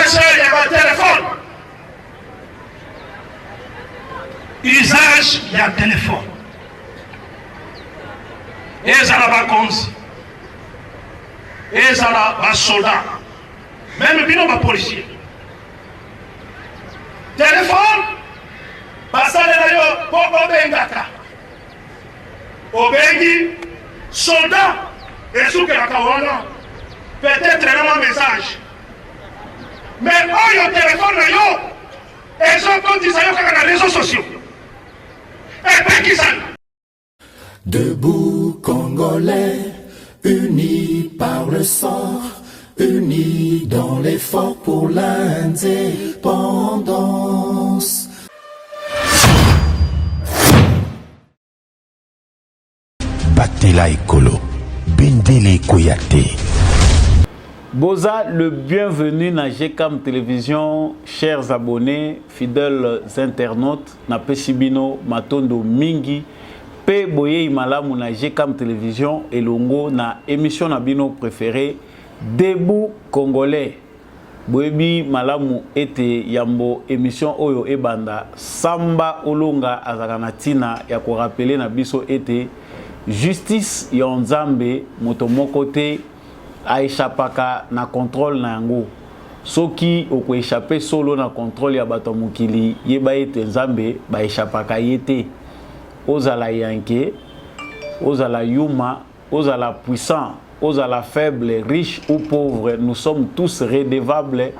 usage ya téléphone. Usage ya téléphone. Ezala bakonzi. Ezala basoldat. Même bino ba policier. Téléphone basalela yo poko bengaka. Obengi soldat esuke akawana. Peut-être un message. Mais oh yo téléphone yo et ont compté ça sur les réseaux sociaux. Et puis qui ça? Debout Congolais, unis par le sang, unis dans l'effort pour l'indépendance. Batela Ekolo, Bendele Koyate. Boza, le bienvenu na GCAM Télévision, chers abonnés, fidèles internautes, na Pesibino, Matondo Mingi, Pe Boye Imalamu na GCAM Télévision, et Longo na émission na bino préférée, Debout Congolais. Boyebi Malamu ete yambo émission Oyo Ebanda, Samba Olonga Azaganatina, ya ko rappeler na biso ete, justice Yonzambe, Motomokote, a échappaka na contrôle na yango soki oko échapper solo na contrôle ya bato mukili yeba ete nzambe ba échappaka yete ozala yanke ozala yuma ozala puissant ozala faible riche ou pauvre nous sommes tous redevables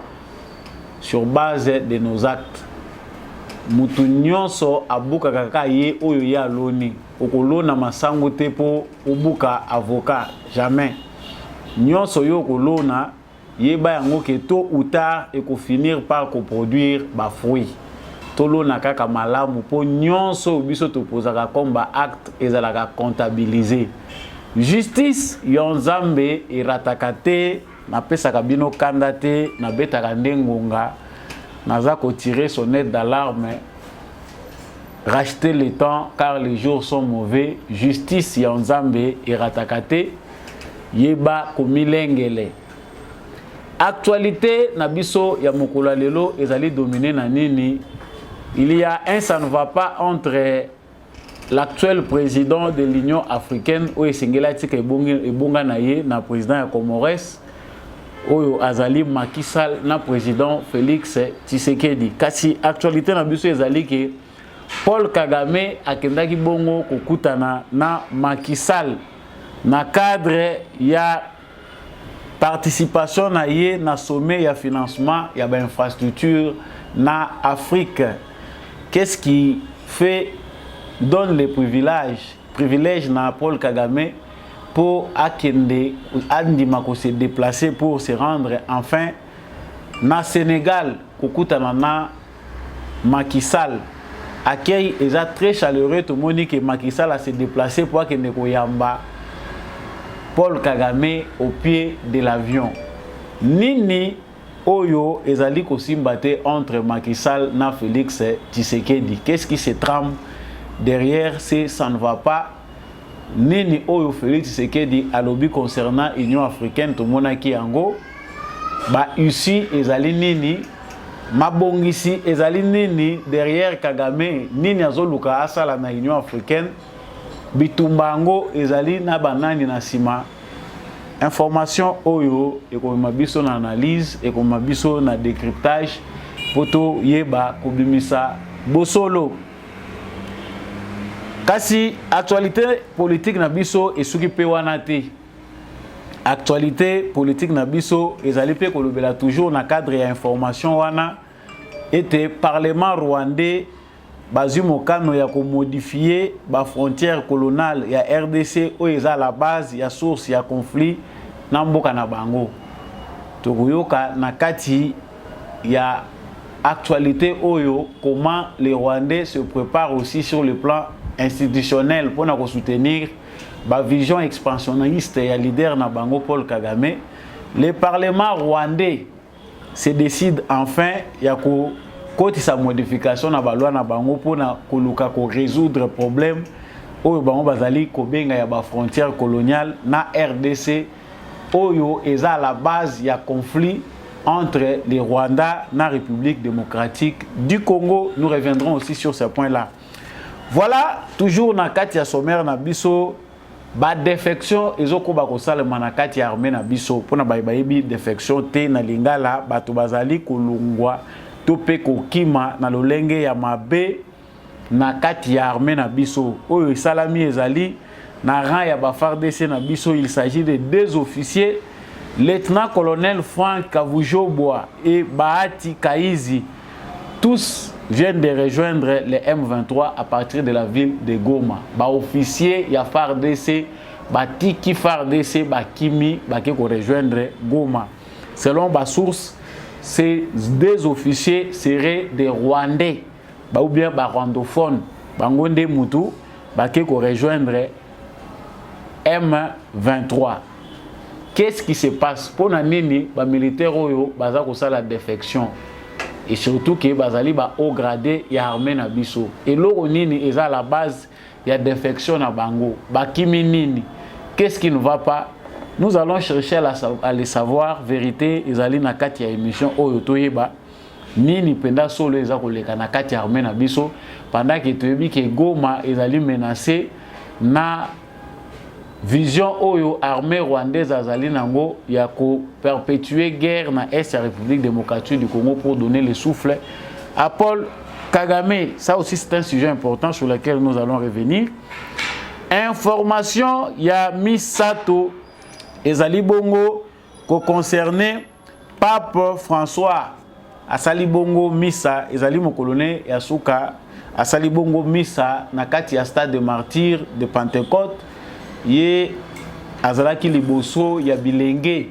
sur base de nos actes mutu nyonso abuka kaka ye oyo ya loni okolona masango te po obuka avocat jamais nyonso yo kolona yeba yango ke tôt ou tard et ko finir par coproduire ba fruit tolona kaka malamu po nyonso biso to posaka comme ba acte ezalaka comptabiliser justice yonzambe iratakate na pesaka bino kanda te na betaka ndengonga naza ko tirer sonnette d'alarme racheter le temps car les jours sont mauvais justice yonzambe iratakate yeba komilengele actualité na biso ya mokolo lelo ezali dominé na nini il y a un ça ne va pas entre l'actuel président de l'Union africaine oyo esengela tika ebonga na ye na président ya Comores oyo azali Macky Sall na président Félix Tshisekedi kasi actualité na biso ezali ke Paul Kagame akendaki bongo kokutana na Macky Sall na cadre ya participation na ye na sommet ya financement ya ba infrastructure na Afrique. Qu'est-ce qui fait donne les privilèges na Paul Kagame pour akende andima ko se déplacer pour se rendre enfin na Sénégal kokutana na Macky Sall. Accueil est très chaleureux tout le monde que Macky Sall a se déplacé pour akende ko yamba Paul Kagame au pied de l'avion. Nini Oyo ezali kosimbate entre Macky Sall na Félix Tshisekedi. Qu'est-ce qui se trame derrière ça ne va pas. Nini Oyo Félix Tshisekedi a lobby concernant l'Union africaine tout monaki yango. Ba ici ezali nini mabongisi ezali nini derrière Kagame nini azoluka asala na Union africaine. Bitumbango ezali na banani na sima information oyo ekomema biso na analyse ekomema biso na décryptage poto yeba kobimisa bosolo kasi actualité politique na biso esuki pe wana te actualité politique na biso ezali pe kolobela toujours na cadre ya information wana ete parlement rwandais bazui mokano ya ko modifier ba frontière coloniale ya RDC oyo eza la base ya source ya conflit na mboka na bango tokoyoka na kati ya actualité oyo comment les Rwandais se préparent aussi sur le plan institutionnel pour na ko soutenir ba vision expansionniste ya leader na bango Paul Kagame. Le parlement rwandais se décide enfin ya ko côté sa modification na ba loi na bango pour na koluka ko résoudre problème oyo bango bazali ko benga ya ba frontière coloniale na RDC oyo eza la base ya conflit entre les Rwandais et la République démocratique du Congo. Nous reviendrons aussi sur ce point-là. Voilà, toujours dans Katia Sommer Nabiso, ba défection ezoko ba kosalema na kati ya armée na biso pona bayibi défection te na lingala bato bazali kolungwa to pe kokima na lolenge ya mabe na kati ya armée na biso oyo salami ezali na rang ya ba FARDC na biso. Il s'agit de 2 officiers, lieutenant-colonel Franck Kavujobwa et Bahati Kaizi. Tous viennent de rejoindre les M23 à partir de la ville de Goma. Ba officier ya FARDC, ba tiki FARDC, ba kimi, ba ko rejoindre Goma. Selon ba source, ces 2 officiers seraient des Rwandais, ba ou bien ba rwandophones, bangonde mutu, ba ko rejoindre M23. Qu'est-ce qui se passe? Pour nini ba militaire oyo baza ko sala défection. Et surtout que bazali ba haut gradé ya armée na biso. Et loro nini est à la base ya défection na bango. Ba kimi nini? Qu'est-ce qui ne va pas? Nous allons chercher à le savoir. Vérité ezali na kati ya émission oyo toyeba nini penda solo eza koleka na kati ya armée na biso pendant que toyebi que Goma ezali menacé na vision oyo armée rwandaise azali nango ya ko perpétuer guerre na est la République démocratique du Congo pour donner le souffle à Paul Kagame. Ça aussi c'est un sujet important sur lequel nous allons revenir. Information ya Misato ezali bongo ko concerné Pape François asali bongo misa ezali mokolone ya suka asali bongo misa na kati ya stade de martyrs de Pentecôte. Ye azalaki liboso ya bilenge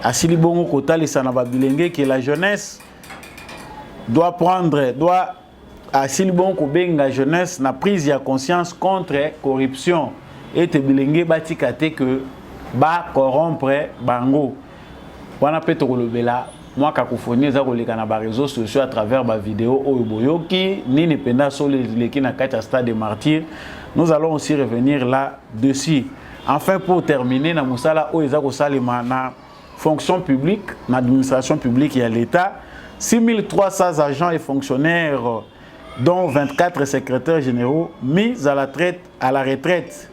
asili bongo kotalisa na ba bilenge que la jeunesse doit asili bongo kobenga jeunesse na prise ya conscience contre corruption et te bilenge batika te que ba corrompre bango wana pe tokolobela moi cacophonie eza koleka na ba réseaux sociaux à travers ba vidéo oyo boyoki nini penda solo leki na kati ya stade de martyrs. Nous allons aussi revenir là-dessus. Enfin, pour terminer, na musala o ezako salima na fonction publique, na administration publique et à l'État, 6300 agents et fonctionnaires, dont 24 secrétaires généraux, mis à la retraite.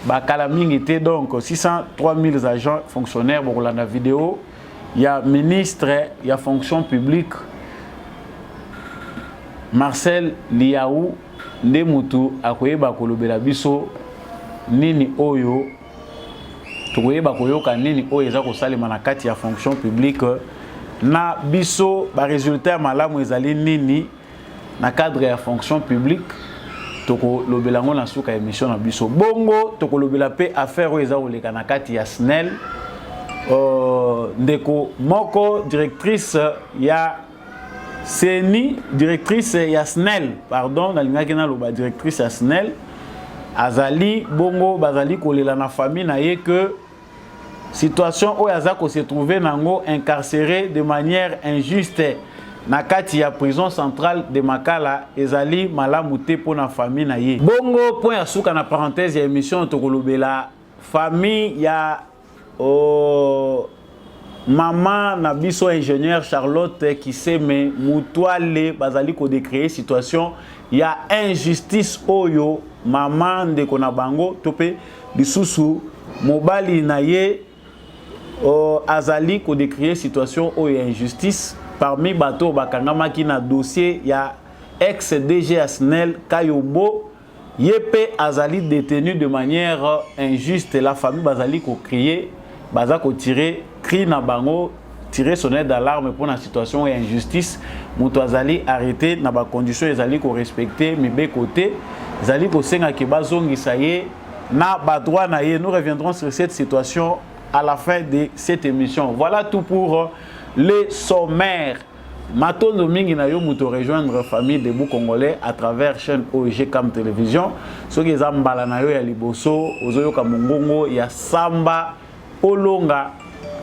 Bakalaming était donc 603 000 agents fonctionnaires. Pour la vidéo, il y a ministre, il y a fonction publique, Marcel Liaou. Nde mutu akoyeba kolobela biso nini oyo tokoyeba koyoka nini oyo eza kosalema na kati ya fonction publique na biso ba résultat malamu ezali nini na cadre ya fonction publique tokolobela ngo na suka émission na biso bongo tokolobela pe affaire oyo eza koleka na kati ya SNEL ndeko moko directrice ya Seni, directrice Yasnel, pardon, directrice Yasnel, Azali, Bongo, Bazali, Kolela na famille, naye que situation où Yazako se trouvait nango incarcéré de manière injuste. Nakati ya prison centrale de Makala, Ezali, Malamute pour na famille naye. Bongo, point à souka na parenthèse, ya émission Tokolobela, famille ya maman na biso ingénieur Charlotte qui s'aime mutuale bazali ko décréer situation ya injustice oyo maman de kona bango topé lisusu mobali na ye azali ko décréer situation oyo injustice parmi bato bakangama ki na dossier ya ex DG Asnel Kayombo yepe azali détenu de manière injuste. La famille bazali ko crier baza ko tirer cri na bango tirer sonnette d'alarme pour la situation et injustice muto azali arrêté na ba conditions ezali ko respecter mes côté ezali ko senga ke bazongisa ye na ba droit na ye. Nous reviendrons sur cette situation à la fin de cette émission. Voilà tout pour les sommaires. Matondo mingi na yo muto rejoindre famille de Congolais à travers chaîne OEG Cam Télévision. Soki ezambala na yo ya liboso ozoyoka mongongo ya samba Olonga,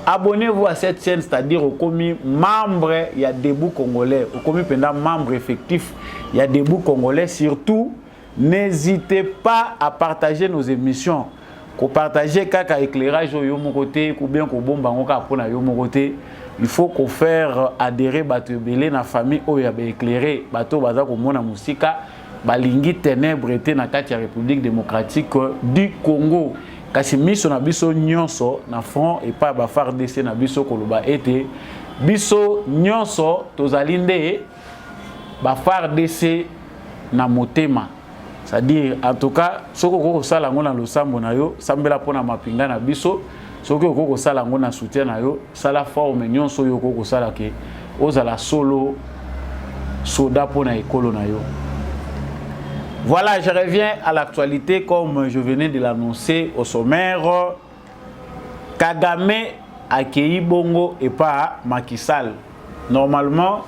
abonnez-vous à cette chaîne, c'est-à-dire au commis membre, il y a Debout Congolais, au commis pendant membre effectif, il y a Debout Congolais. Surtout, n'hésitez pas à partager nos émissions. Ko partager kaka éclairage au yomo côté, ou bien ko bomba ngoka pona yomo côté. il faut qu'on faire adhérer bato belé na famille oyo ba éclairer bato baza ko mona musika balingi ténèbre était na kati ya République démocratique du Congo kasi miso na biso nyonso na front et pas ba FARDC na biso koloba été biso nyonso tozali nde ba FARDC na motema. C'est-à-dire, en tout cas, ce que vous savez, c'est que losambo na yo, sambela pona mapinga na biso, ce que vous savez, c'est soutien na yo, ça la forme nyon so yo ko sala ke ozala solo soda pona ekolo na yo. Voilà, je reviens à l'actualité comme je venais de l'annoncer au sommaire. Kagame accueilli Bongo et pas Macky Sall. Normalement,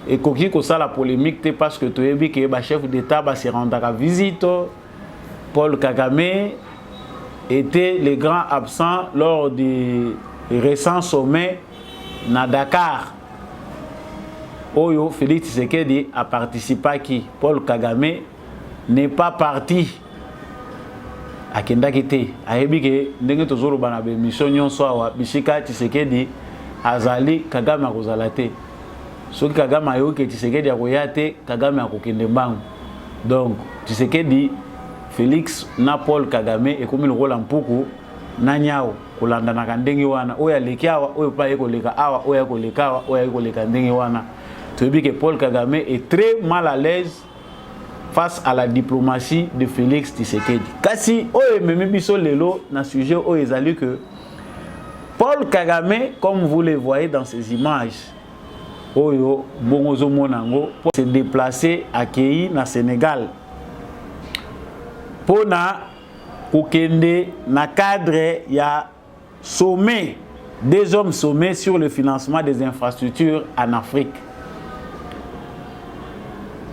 et koki ko ça la polémique parce que tu es dit que le chef d'État va se rendre à visite. Paul Kagame était le grand absent lors du récent sommet à Dakar. Oyo Félix Tshisekedi a participé à qui Paul Kagame n'est pas parti. A kenda kite a yebi ke ndenge tozolo bana be mission nyonso awa bisika Tshisekedi azali Kagame akozala te. Soki Kagame ayoki Tshisekedi akoya te Kagame akokende mbangu. Donc Tshisekedi Félix na Paul Kagame ekomi lokola mpuku na nyao kolanda na ndenge wana oya leki awa oyo pa ekoleka awa oya koleka awa oya ekoleka ndenge wana. Toyebi ke Paul Kagame est très mal à l'aise face à la diplomatie de Félix Tshisekedi. Kasi oyo memi biso lelo na sujet oyo ezali que Paul Kagame, comme vous le voyez dans ces images, oyo bongozo monango pour se déplacer à Kei na Sénégal. Pona kokende na cadre ya sommet des hommes sommés sur le financement des infrastructures en Afrique.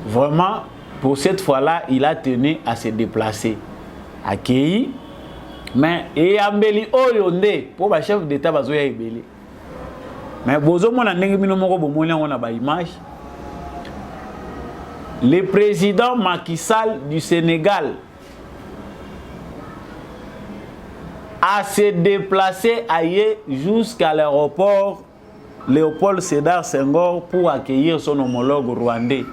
Vraiment, pour cette fois-là, il a tenu à se déplacer à Kei. Mais et ambeli oyonde pour le chef d'État bazoya ebeli. Mais bozo mona ndenge bino moko bomoni on a ba image. Le président Macky Sall du Sénégal a se déplacé ailleurs jusqu'à l'aéroport Léopold Sédar Senghor pour accueillir son homologue rwandais.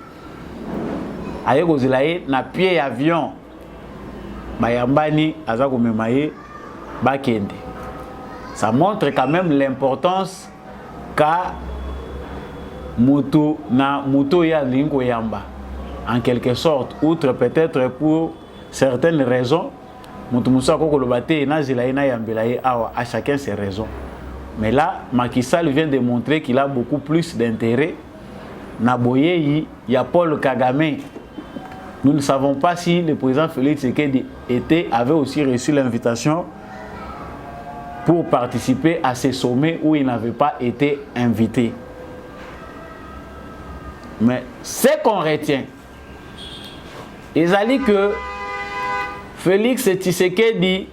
Aye kozilaye na pied avion bayambani azako memaye bakende. Ça montre quand même l'importance qu'a mutu na mutu ya lingo yamba en quelque sorte, outre peut-être pour certaines raisons mutu musa ko kolobate na zilaye na yambelaye awa à chacun ses raisons. Mais là Macky Sall vient de montrer qu'il a beaucoup plus d'intérêt na boyeyi ya Paul Kagame. Nous ne savons pas si le président Félix Tshisekedi avait aussi reçu l'invitation pour participer à ces sommets où il n'avait pas été invité. Mais ce qu'on retient, c'est que Félix Tshisekedi,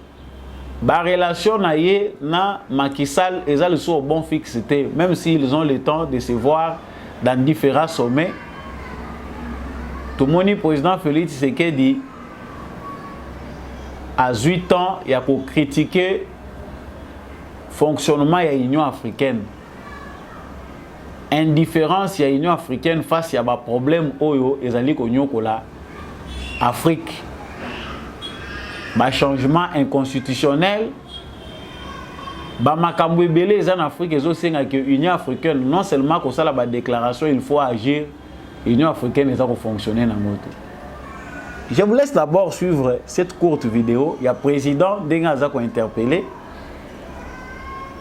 la relation na Macky Sall, ils ont le bon fixité, même s'ils ont le temps de se voir dans différents sommets. Tout le monde, président Félix Tshisekedi, à 8 ans, il a critiqué le fonctionnement de l'Union africaine. Indifférence de l'Union africaine face à des problèmes oyo ezali konyo kola Afrique. Ba changement inconstitutionnel. Ba makambo ebele en Afrique ezo senga que l'Union africaine non seulement ko sala ba déclaration, il faut agir. L'Union africaine est en fonctionner dans notre. Je vous laisse d'abord suivre cette courte vidéo. Il y a le président Dengaza qui a interpellé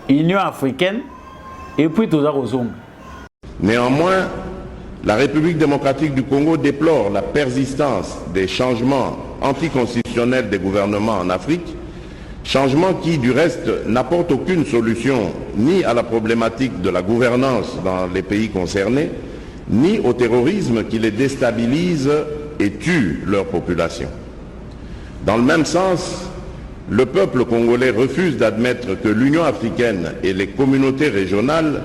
l'Union africaine et puis tout ça. Néanmoins, la République démocratique du Congo déplore la persistance des changements anticonstitutionnels des gouvernements en Afrique, changements qui, du reste, n'apportent aucune solution ni à la problématique de la gouvernance dans les pays concernés, ni au terrorisme qui les déstabilise et tue leur population. Dans le même sens, le peuple congolais refuse d'admettre que l'Union africaine et les communautés régionales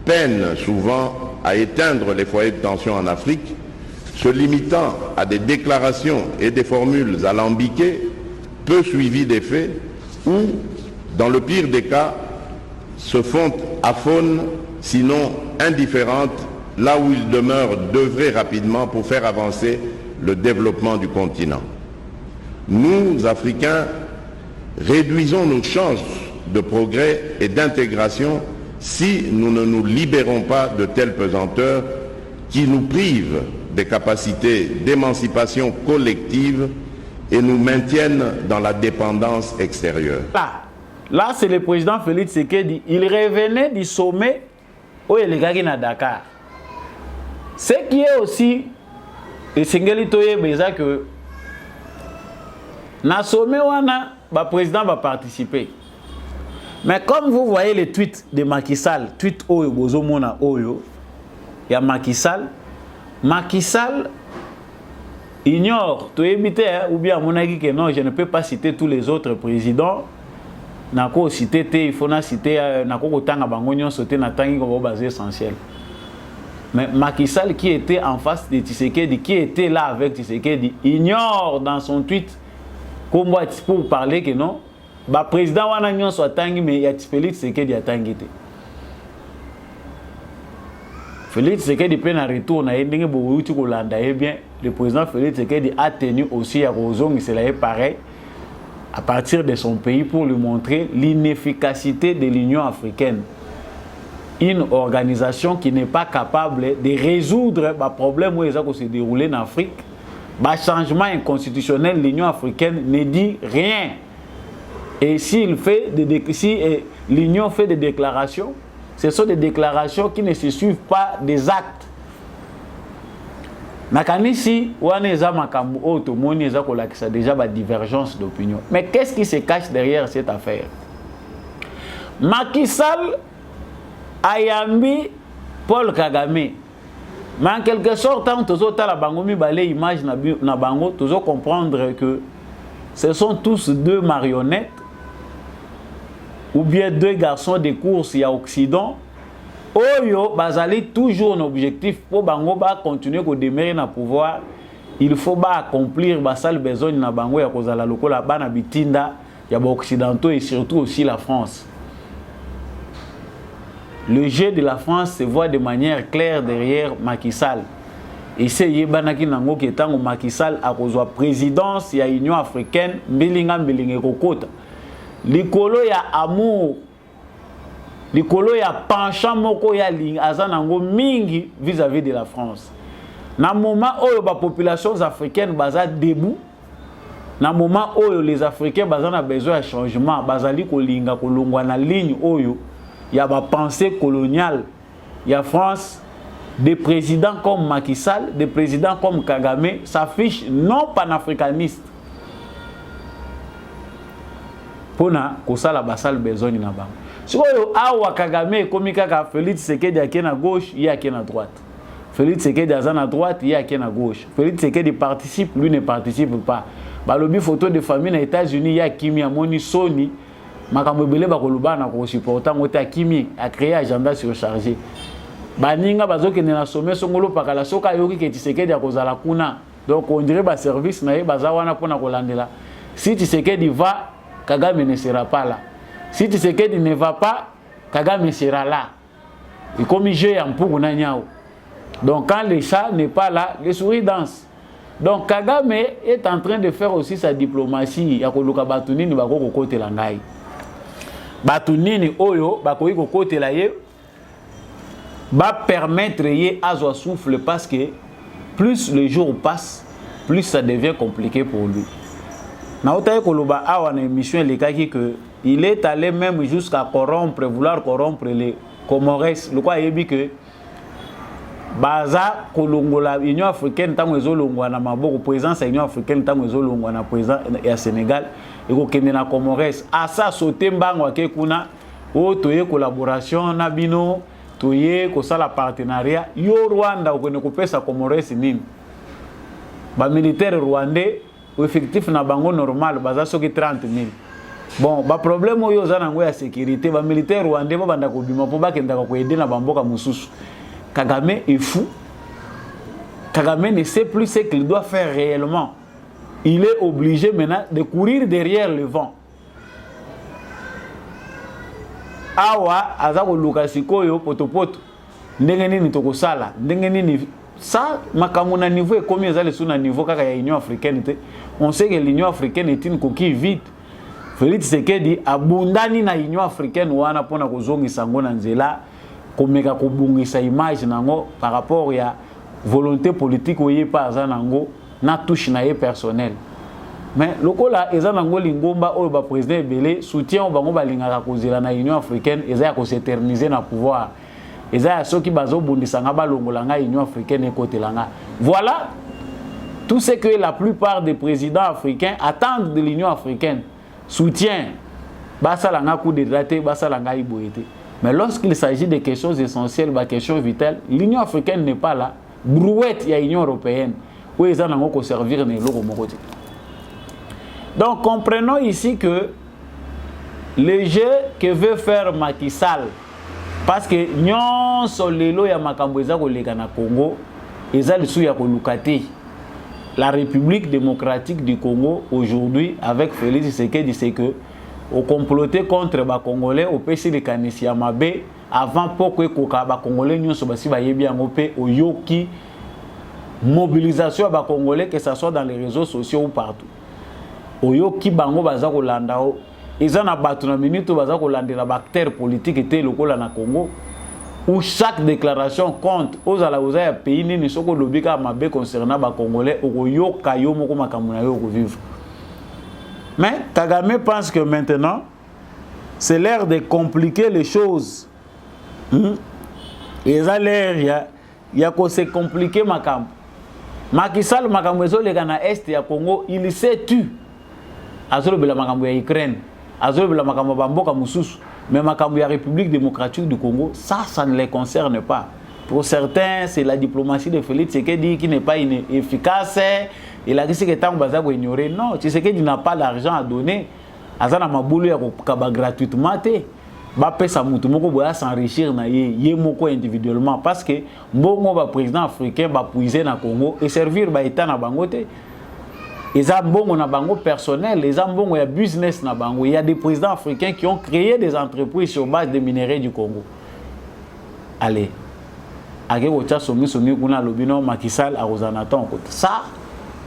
peinent souvent à éteindre les foyers de tension en Afrique, se limitant à des déclarations et des formules alambiquées, peu suivies des faits, ou, dans le pire des cas, se font aphone sinon indifférente, là où il demeure d'œuvrer rapidement pour faire avancer le développement du continent. Nous, Africains, réduisons nos chances de progrès et d'intégration si nous ne nous libérons pas de telles pesanteurs qui nous privent des capacités d'émancipation collective et nous maintiennent dans la dépendance extérieure. Là c'est le président Félix Tshisekedi. Il revenait du sommet où il est à Dakar. Ce qui est aussi, et Sengeli Toye Beza que, dans le sommet, le président va participer. Mais comme vous voyez les tweets de Macky Sall, tweet Oyo Bozo Mona Oyo, il y a Macky Sall ignore, ou bien Monaki que non, je ne peux pas citer tous les autres présidents. Nako citer, il faut citer, Nako Kotanga Bangonyon sauter Natangi comme base essentiel. Mais Macky Sall qui était en face de Tshisekedi, qui était là avec Tshisekedi, ignore dans son tweet pour parler que non, le président Wanagnon soit tangi, mais il y a Félix Tshisekedi a tangi. Félix Tshisekedi peut en retour, le président Félix Tshisekedi a tenu aussi à Rozong, c'est pareil, à partir de son pays pour lui montrer l'inefficacité de l'Union africaine. Une organisation qui n'est pas capable de résoudre les problèmes qui se déroulent en Afrique. Le changement inconstitutionnel, l'Union africaine ne dit rien. Et si l'Union fait des déclarations, ce sont des déclarations qui ne se suivent pas des actes. Nakanisi, déjà une divergence d'opinion. Mais qu'est-ce qui se cache derrière cette affaire? Macky Sall Ayambi Paul Kagame. Mais en quelque sorte, quand tu as l'image na bango, tu dois comprendre que ce sont tous deux marionnettes ou bien deux garçons de course à Occident. Oyo bazali toujours un objectif pour bango ba continuer à demeurer na pouvoir. Il faut ba accomplir ba sale besoin na bango ya kozala lokola bana bitinda ya ba occidentaux et surtout aussi la France. Le jeu de la France se voit de manière claire derrière Macky Sall. Et c'est Yebanaki Nango qui est en Macky Sall à cause de la présidence de l'Union africaine, Mbilinga Kokota. Likolo ya amour, likolo ya penchant moko ya azanango mingi vis-à-vis de la France. Na moment où les populations africaines baza debout, na moment où les Africains baza besoin de changement, bazali kolinga kolongwa na ligne oyo. Il y a ma pensée coloniale. Il y a France, des présidents comme Macky Sall, des présidents comme Kagame s'affichent non panafricanistes. Pour que la basale besoin de bas. Si vous avez Kagame comme Félix Tshisekedi à gauche, il y a qui à droite. Félix Tshisekedi à droite, il y a qui à gauche. Félix Tshisekedi participe, lui ne participe pas. Balobi photo de famille aux États-Unis, il y a Kimi Amoni Sony. Makamobele bakoluba na ko supportant ngota Kimi a créé agenda surchargé. Baninga bazoke na sommet songolo pakala soka yoki ke Tshisekedi ya kozala kuna. Donc on dirait ba service na ye bazawana pona kolandela. Si Tshisekedi va, Kagame ne sera pas là. Si Tshisekedi ne va pas, Kagame sera là. Et comme il joue en pour na nyao. Donc quand le chat n'est pas là, les souris dansent. Donc Kagame est en train de faire aussi sa diplomatie ya koluka batunini bakoko kote langai. Batunini oyo bakoyi ko kote la ye va permettre ye azwa souffle parce que plus le jour passe, plus ça devient compliqué pour lui. Na otaye koloba awa na émission lekaki que il est allé même jusqu'à vouloir corrompre les Comores. Le quoi yebi que baza kolongola Union africaine tango ezolongwa na maboko présence ya Union africaine tango ezolongwa na président ya Sénégal et ko kende na Comores asa sauter mbango ke kuna o toye collaboration na bino toye ko sala partenariat yo Rwanda ko ne ko pesa Comores nini ba militaire rwandais o effectif na bango normal baza soki 30,000. Bon ba problème oyo za nango ya sécurité ba militaire rwandais ba banda ko bima po ba kenda ko aider na bamboka mususu. Kagame est fou. Kagame ne sait plus ce qu'il doit faire réellement. Il est obligé maintenant de courir derrière le vent. awa azako lukasikoyo potopoto ndenge nini tokosala ndenge nini ça makambo na niveau ekomi ezali sous na niveau kaka ya Union africaine te. On sait que l'Union africaine est une coquille vide. Félix Tshisekedi abundani na Union africaine wana pona kozongisa ngo na nzela komeka kobungisa image nango par rapport ya volonté politique oye pa za nango na touche na ye personnel. Mais lokola eza nango lingomba oyo ba président ebele soutien bango balingaka kozela na Union africaine eza ya ko s'éterniser na pouvoir. Eza ya soki bazo bundisa nga balongola nga Union africaine ekotelanga. Voilà tout ce que la plupart des présidents africains attendent de l'Union africaine. Soutien, basalanga coup de traité, basalanga iboyete. Mais lorsqu'il s'agit de questions essentielles, de questions vitales, l'Union africaine n'est pas là. Brouette, il y a l'Union européenne. Où ils ont servir les locaux. Donc comprenons ici que le jeu que veut faire Macky Sall, parce que nyon solelo ya makambo eza koleka na Congo, eza le sou ya kolukate. La République démocratique du Congo aujourd'hui avec Félix Tshisekedi c'est que au comploter contre les Congolais au PC de Kanisia Mabe avant pour que les Congolais ne soient pas bien au yoki mobilisation des Congolais que ce soit dans les réseaux sociaux ou partout. Au yoki bango baza ko landao ils en a battu na minute baza ko landela bactère politique était lokola na Congo. Où chaque déclaration compte aux alaouza pays ni soko lobika mabe concernant ba Congolais au yo kayo moko makamuna yo ko vivre. Mais Kagame pense que maintenant c'est l'heure de compliquer les choses. Et ça l'air ya ko se compliquer makambo. Macky Sall makambo zo le kana est ya Congo il sait tu. Azolo bela makambo ya Ukraine, azolo bela makambo ba mboka mususu. Mais la République démocratique du Congo, ça ne les concerne pas. Pour certains, c'est la diplomatie de Félix Tshisekedi qui n'est pas efficace. Il a dit que tant que ignorer. Non, Tshisekedi n'a pas d'argent à donner. Azana maboulou ya kaba gratuitement te. Ba pesa mutu moko boya s'enrichir na ye moko individuellement parce que mbongo ba président africain ba puiser na Congo et servir ba état na bango te. Les ambongo na bango personnel, les ambongo ya business na bango. Il y a des présidents africains qui ont créé des entreprises sur base des minerais du Congo. Allez, ça,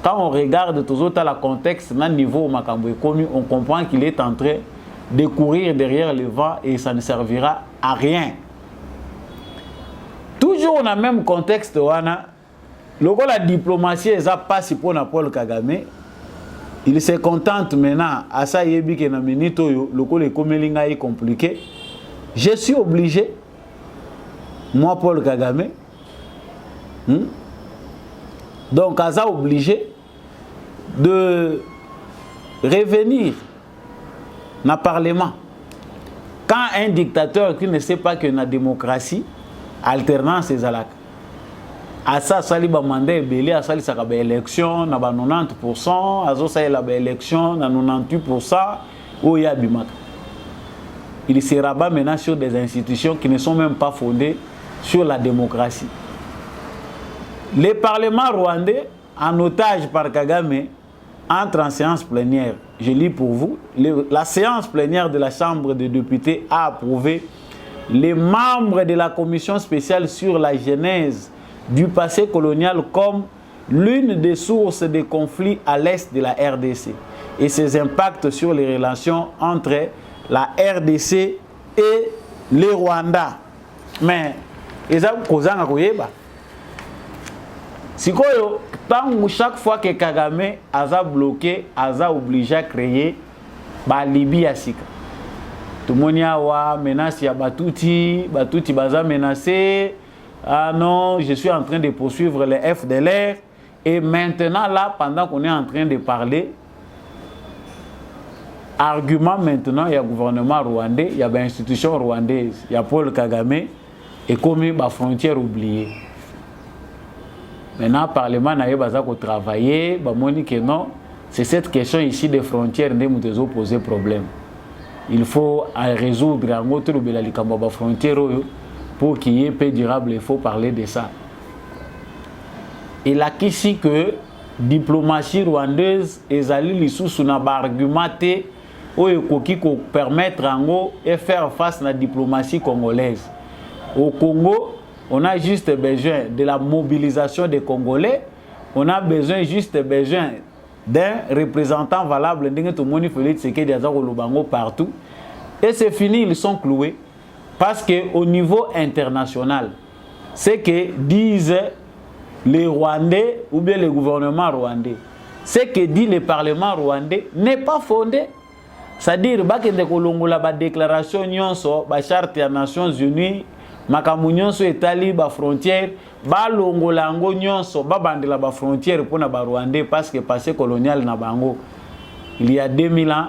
quand on regarde tous autres le contexte, dans le niveau on comprend qu'il est en train de courir derrière le vent et ça ne servira à rien. Toujours dans le même contexte, la diplomatie est pas si pour Paul Kagame. Il se contente maintenant à ça yebi que na minito yo loko le komelinga est compliqué. Je suis obligé moi Paul Kagame donc à ça obligé de revenir dans le Parlement. Quand un dictateur qui ne sait pas que la démocratie alternance est alak à ça sali ba mandat belé à sali saka ba élection na ba 90% azo sali la ba élection na 98% o ya bimaka. Il se rabat maintenant sur des institutions qui ne sont même pas fondées sur la démocratie. Le Parlement rwandais en otage par Kagame entre en séance plénière. Je lis pour vous, la séance plénière de la Chambre des députés a approuvé les membres de la commission spéciale sur la genèse du passé colonial comme l'une des sources des conflits à l'est de la RDC et ses impacts sur les relations entre la RDC et le Rwanda. Mais, chaque fois que Kagame a bloqué, a obligé à créer la Libye à Sika. Tout le monde a menacé Batuti baza menacé. Ah non, je suis en train de poursuivre les FDLR. Et maintenant, là, pendant qu'on est en train de parler, argument maintenant, il y a le gouvernement rwandais, il y a l'institution rwandaise, il y a Paul Kagame, et comme il y a la frontière oubliée. Maintenant, le Parlement n'a pas travaillé, que non, c'est cette question ici des frontières qui nous pose problème. Il faut résoudre les frontières. Pour qu'il y ait paix durable, il faut parler de ça. Et là, ici que diplomatie rwandaise, ils allaient les sous argumenté qui permettre de faire face à la diplomatie congolaise. Au Congo, on a juste besoin de la mobilisation des Congolais. On a juste besoin d'un représentant valable, partout. Et c'est fini, ils sont cloués. Parce qu'au niveau international, ce que disent les Rwandais ou bien le gouvernement rwandais, ce que dit le Parlement rwandais n'est pas fondé. C'est-à-dire que la déclaration la charte des Nations Unies, makambo nyonso etali ba frontière ba longola ngo nyonso ba bandela ba frontière pour na ba Rwandais parce que passé colonial na bango il y a 2000 ans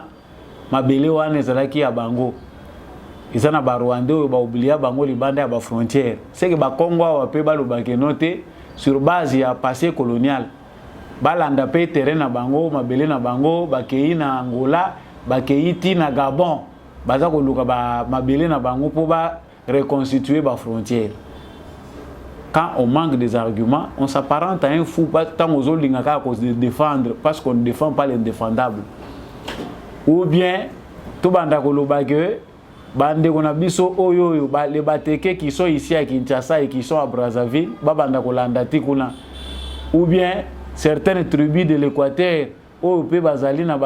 mabele wana ezalaki ya bango izana ba Rwandais ba oublier bango libanda ya ba frontière c'est que ba Congo wa pe ba lobake noté sur base ya passé colonial ba landa pe terrain na bango mabele na bango ba kei na Angola ba kei ti na Gabon baza ko luka ba mabele na bango pour ba reconstituer la frontière. Quand on manque des arguments, on s'apparente à un fou tant aux autres à cause de défendre parce qu'on ne défend pas l'indéfendable. Ou bien, tout banda kolobage, bande konabiso oyo les bateke qui sont ici à Kinshasa et qui sont à Brazzaville, banda kolandati kuna. Ou bien certaines tribus de l'Équateur oyo pe bazali na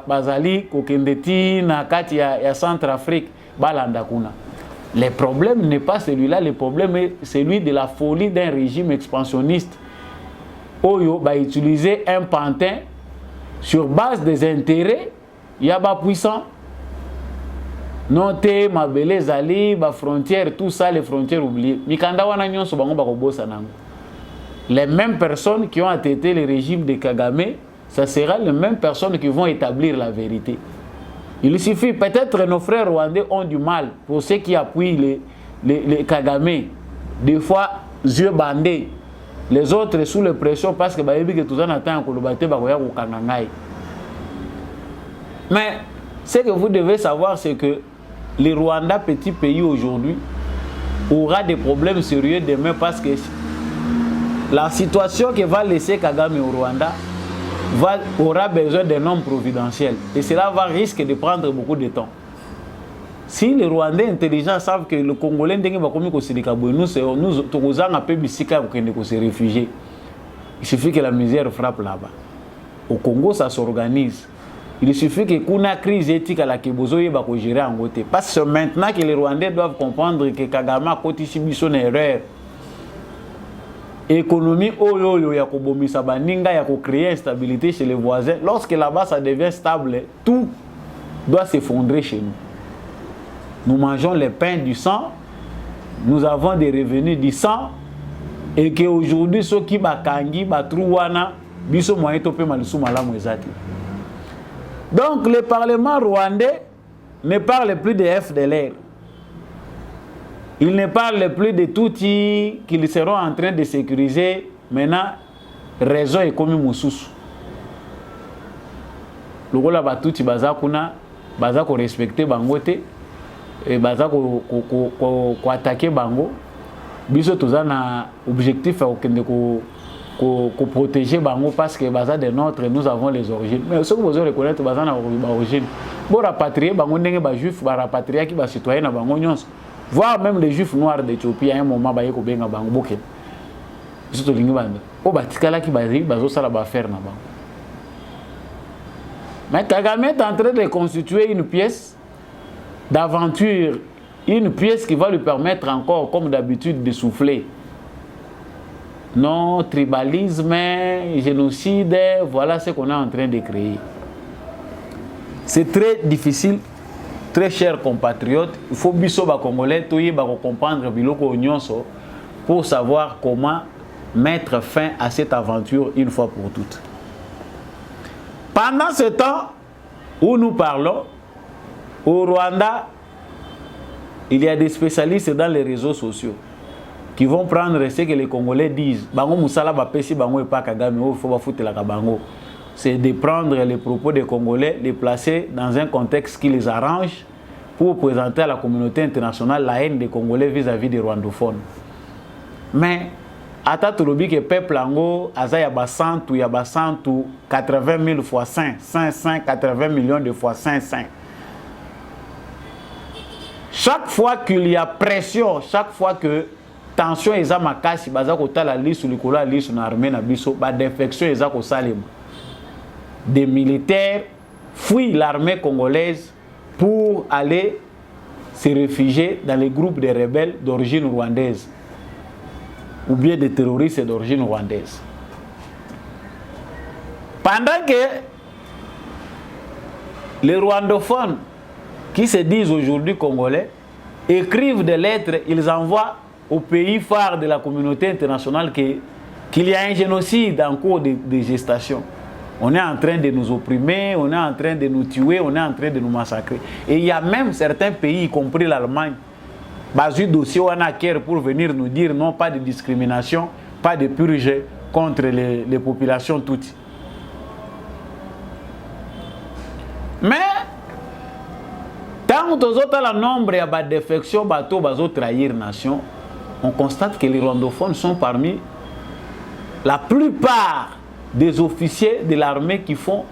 bazali kokendeti na kati ya Centrafrique balanda kuna. Le problème n'est pas celui-là, le problème est celui de la folie d'un régime expansionniste. Oyo va utiliser un pantin sur base des intérêts, il y a des puissants. Noté, mabele zali, ba frontières, tout ça, les frontières oubliées. Mikanda wana nyonso bango ba kobosa nango. Les mêmes personnes qui ont atteint le régime de Kagame, ça sera les mêmes personnes qui vont établir la vérité. Il suffit, peut-être nos frères rwandais ont du mal, pour ceux qui appuient les Kagame, des fois, yeux bandés, les autres sous la pression parce que tout ça n'attend que le bateau au Kangangaï. Mais ce que vous devez savoir, c'est que le Rwanda, petit pays aujourd'hui, aura des problèmes sérieux demain parce que la situation que va laisser Kagame au Rwanda aura besoin d'un homme providentiel. Et cela va risquer de prendre beaucoup de temps. Si les Rwandais intelligents savent que le Congolais nous se réfugier, il suffit que la misère frappe là-bas. Au Congo, ça s'organise. Il suffit que kuna crise éthique à la Kebozo va gérer en côté. Parce que maintenant que les Rwandais doivent comprendre que Kagame a commis son erreur. Économie oyo ya kobomisa baninga ya créer instabilité chez les voisins. Lorsque là-bas ça devient stable, tout doit s'effondrer chez nous. Nous mangeons le pain du sang, nous avons des revenus du sang, et qu'aujourd'hui ceux qui bakangi batrouana biso moyen topé malusu malamu ezati. Donc le Parlement rwandais ne parle plus de FDLR. Il ne parle plus de tout qu'ils seront en train de sécuriser. Maintenant, raison est comme Moussous. Le rôle là tout baza kuna baza ko respecter bangote et baza ko attaquer bango. Biso toza na objectif ko protéger bango parce que baza de notre nous avons les origines. Mais ce que vous devez reconnaître baza na origine. Bon rapatrier bango ndenge ba juif ba rapatrier qui ba citoyen na bango nyonso. Voir même les juifs noirs d'Éthiopie à un moment ba yeko benga bango boke. Surtout lingi banda. O batikala ki bazi bazo sala ba faire na bango. Mais Kagame est en train de constituer une pièce d'aventure, une pièce qui va lui permettre encore comme d'habitude de souffler. Non, tribalisme, génocide, voilà ce qu'on est en train de créer. C'est très difficile. Très chers compatriotes, il faut biso ba congolais toyi ba comprendre biloko nyonso pour savoir comment mettre fin à cette aventure une fois pour toutes. Pendant ce temps où nous parlons, au Rwanda, il y a des spécialistes dans les réseaux sociaux qui vont prendre ce que les Congolais disent. Bango musala ba pesi bango e pa Kagame, il faut ba foutre la bango. C'est de prendre les propos des Congolais, les placer dans un contexte qui les arrange pour présenter à la communauté internationale la haine des Congolais vis-à-vis des rwandophones. Mais ata tolobi que peuple ango aza ya basantu 80 000 fois 580 millions de fois 5. Chaque fois qu'il y a pression, chaque fois que tension eza makasi baza kotala lisu likola lisu na armée na biso ba défection eza ko salema. Des militaires fuient l'armée congolaise pour aller se réfugier dans les groupes de rebelles d'origine rwandaise ou bien des terroristes d'origine rwandaise. Pendant que les rwandophones qui se disent aujourd'hui congolais écrivent des lettres, ils envoient aux pays phares de la communauté internationale qu'il y a un génocide en cours de gestation. On est en train de nous opprimer, on est en train de nous tuer, on est en train de nous massacrer. Et il y a même certains pays, y compris l'Allemagne, basé dossier pour venir nous dire non, pas de discrimination, pas de purge contre les populations toutes. Mais tant que nous avons le nombre de défections, bateaux, trahir nation, on constate que les rwandophones sont parmi la plupart des officiers de l'armée qui font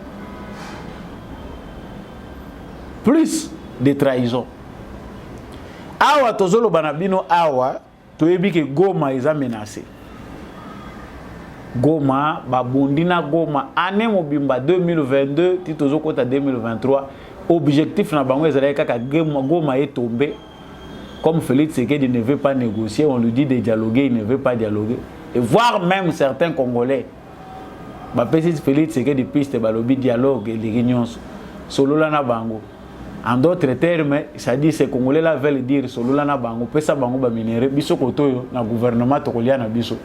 plus de trahison. Awa tozolo banabino awa toyebi ke Goma eza menacé. Goma babundina Goma année mobimba 2022 titozo kota 2023 objectif na bango ezala kaka Goma est tombé. Comme Félix Tshisekedi ne veut pas négocier, on lui dit de dialoguer, il ne veut pas dialoguer. Et voire même certains Congolais Félix Tshisekedi piste balobi dialogue et les réunions solo la na bango. En d'autres termes, ça dit ces Congolais là veulent dire solo la na bango pesa bango ba minere biso kotoyo na gouvernement tokolia na biso.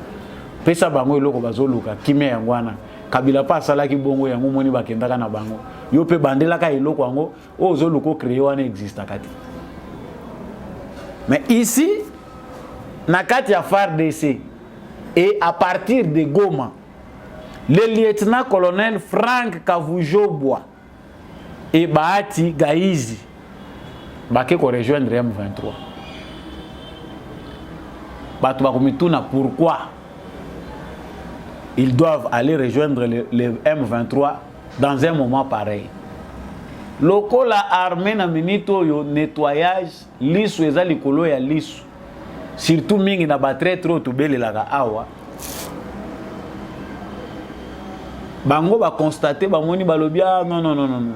Pesa bango eloko bazoluka kime yangwana. Kabila pa sala ki bongo yango moni bakendaka na bango. Yo pe bandela ka eloko yango ozoluko créer wana exista kati. Mais ici na kati ya FARDC et à partir de Goma, le lieutenant-colonel Frank Kavujobwa et Bahati Gaizi bake ko rejoindre M23. Batu bakomituna pourquoi ils doivent aller rejoindre le M23 dans un moment pareil. Loko la armée na minito yo nettoyage lisu eza likolo ya lisu. Surtout mingi na batre trop tubele la awa. Bango ba constater bamoni balobia non.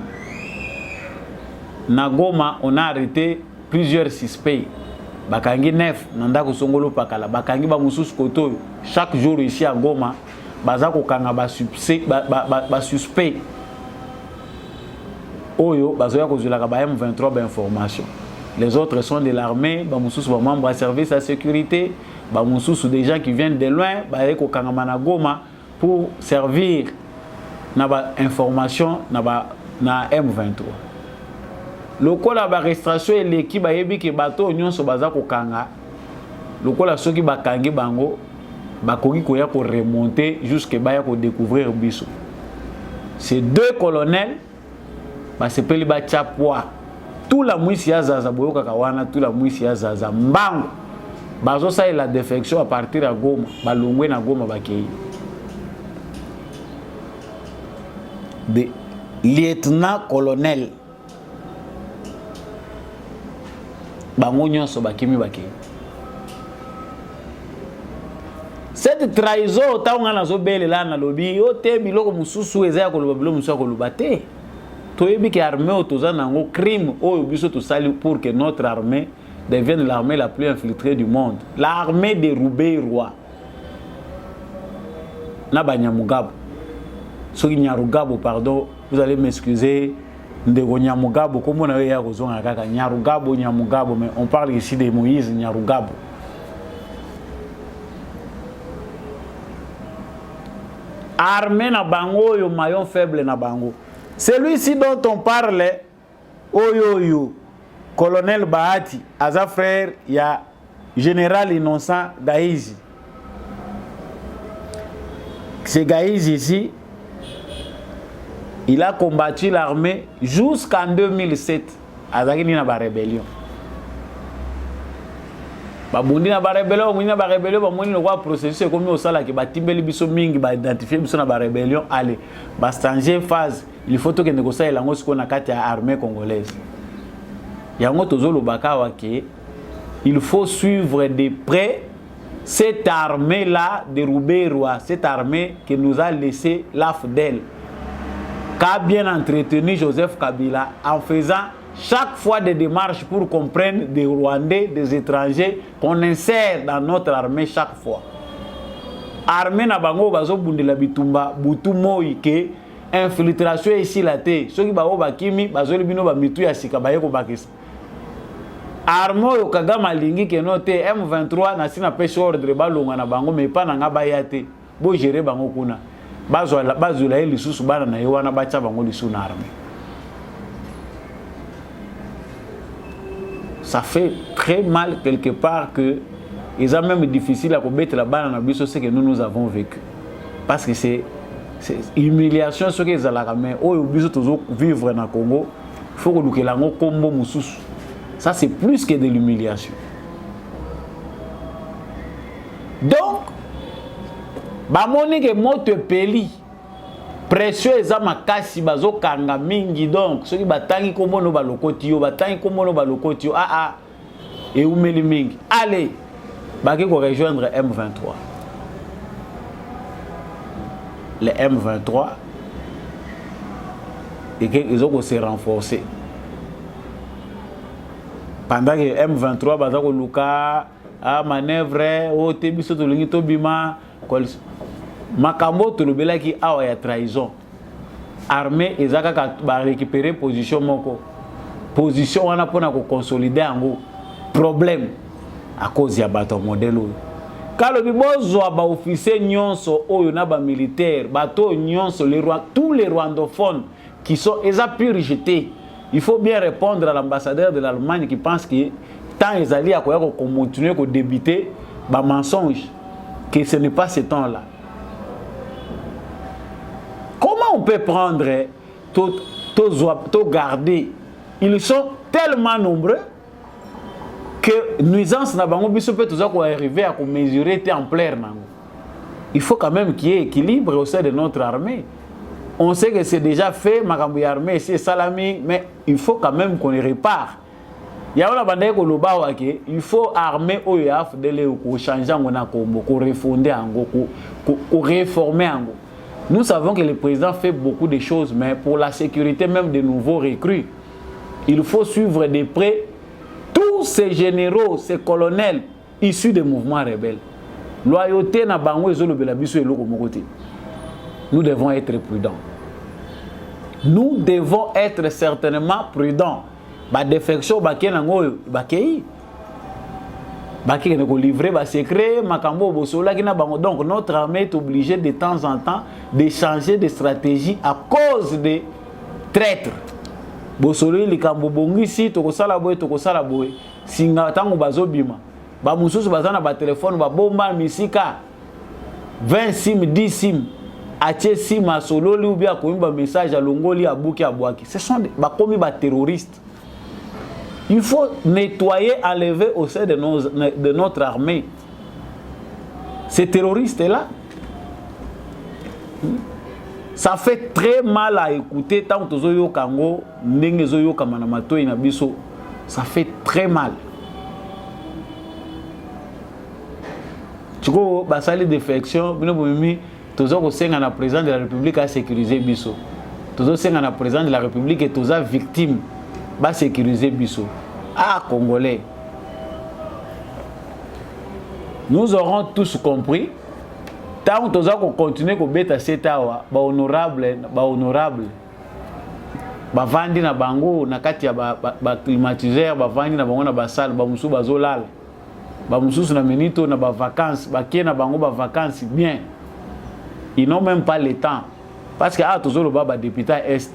Na Goma on a arrêté plusieurs suspects. Bakangi 9 nanda ko songolo pakala bakangi ba mususu koto chaque jour ici à Goma baza ko kanga ba suspect. Oyo bazoya ko zulaka ba M23 ba information. Les autres sont de l'armée, ba mususu ba membres à service à sécurité, ba mususu des gens qui viennent de loin, ba ko kanga na Goma pour servir na ba information na M23. Lokola ba restauration et l'équipe ba yebi ke bato nyonso baza ko kanga. Lokola soki ba kangi bango ba koki ko ya ko remonter jusqu'à ba ya ko découvrir biso. Ces deux colonels ba sepeli ba chapwa tout la mwisi ya zaza boyoka kawana tout la mwisi ya zaza mbango bazo sa la défection à partir à Goma ba longwe na Goma ba kei de lieutenant-colonel bango nyonso bakimi bakei. Cette trahison taunga na zo bele la na lobi o te biloko mususu eza ko loba biloko mususu ko loba te. Toyebi que l'armée otoza nango crime oyo biso to sali pour que notre armée devienne l'armée la plus infiltrée du monde. L'armée de Roubaix-Roi. Na Banyamugabo. Soki Nyarugabo, pardon, vous allez m'excuser. Ndego Nyamugabo, comme on a eu à Rozonga Kaka, Nyamugabo, mais on parle ici de Moïse Nyarugabo. Armée na bango yo maillon faible na bango. Celui-ci dont on parle, Oyoyo, colonel Bahati, Aza frère, il y a général Innocent Gaïzi. Ce Gaïzi ici, il a combattu l'armée jusqu'en 2007, à la rébellion. babundi na ba rébellion moni na ba rébellion ba moni le roi processus comme au sala ke ba timbeli biso mingi ba identifier biso na ba rébellion allez ba changer phase il faut que négocier la ngos ko na kati ya armée congolaise yango tozolo bakawa ke il faut suivre de près cette armée là de Roubaix-Roi, cette armée que nous a laissé l'AFDEL qu'a bien entretenu Joseph Kabila en faisant chaque fois des démarches pour qu'on prenne des Rwandais, des étrangers, qu'on insère dans notre armée chaque fois. Armée na bango bazo bundela bitumba butu moi ke infiltration ici la te. Ceux qui bao bakimi bazo libino ba mitu ya sika baye ko bakisa. Armo yo kagama lingi ke no te M23 na sina pêche ordre balonga na bango mais pas na ngaba ya te. Bo gérer bango kuna. Bazo la lisusu bana na yewana bacha bango lisu na armée. Ça fait très mal quelque part que ils ont même difficile à combattre la balle dans ce que nous avons vécu. Parce que c'est humiliation ce qu'ils ont la mais au biso toujours vivre dans Congo, il faut que nous lango combo mususu. Ça c'est plus que de l'humiliation. Donc ba monique moto peli pression eza makasi bazo kanga mingi donc ceux qui batangi kombo no balokoti yo batangi kombo no balokoti yo et umeli mingi allez baki ko rejoindre M23 les M23 et que ils ont se renforcer pendant que M23 baza ko luka a manœuvre o tebiso to lingi to bima makambo tolobela ki awa ya trahison armée ezaka ka récupérer position moko position wana pona ko consolider ango problème à cause ya bato modèle oyo kalo bibozo ba officier nyonso oyo na ba militaire bato nyonso tous les rwandophones qui sont pu rejetés. Il faut bien répondre à l'ambassadeur de l'Allemagne qui pense que tant les alliés à quoi continuer à débiter ba mensonge que ce n'est pas ce temps-là. Comment on peut prendre tout garder? Ils sont tellement nombreux que nuisance n'a pas arriver à mesurer ampleur. Il faut quand même qu'il y ait équilibre au sein de notre armée. On sait que c'est déjà fait, Makambu armée, c'est salami, mais il faut quand même qu'on les répare. Il y a il faut armer OEF pour changer, pour refonder, pour réformer. Nous savons que le président fait beaucoup de choses, mais pour la sécurité même des nouveaux recrues, il faut suivre de près tous ces généraux, ces colonels issus des mouvements rebelles. Loyauté na bango ezolo belabiso eloko mokote. Nous devons être prudents. Nous devons être certainement prudents. Ba défection ba kenango ba kei. Ba ki ko livrer ba secret makambo bosola kina bango. Donc notre armée est obligée de temps en temps de changer de stratégie à cause des traîtres. Bosoli likambo bongisi to kosala boy singa tango bazobima. Ba mususu bazana ba téléphone ba bomba misika 20 sim 10 sim atie sim a sololi ou bien koimba message à longoli a buki a boaki. Ce sont ba komi ba terroristes. Il faut nettoyer, enlever au sein de notre armée ces terroristes-là. Ça fait très mal à écouter tant que Zoyo Kango, Ndenge Zoyo Kamanamato Inabiso. Ça fait très mal. Tu vois, basali défection, binobomi, tozo ko senga na président de la République a sécurisé biso. Tozo senga na président de la République et toza victime ba sécuriser biso. Ah Congolais. Nous aurons tous compris. Tant que toza ko continuer ko beta setawa ba honorable, ba vandi na bango na kati ya ba climatiseur, ba vandi na bango na ba salle, ba musu bazolala. Ba mususu na minito na ba vacances, ba kie na bango ba vacances bien. Ils n'ont même pas le temps parce que tozolo ba député est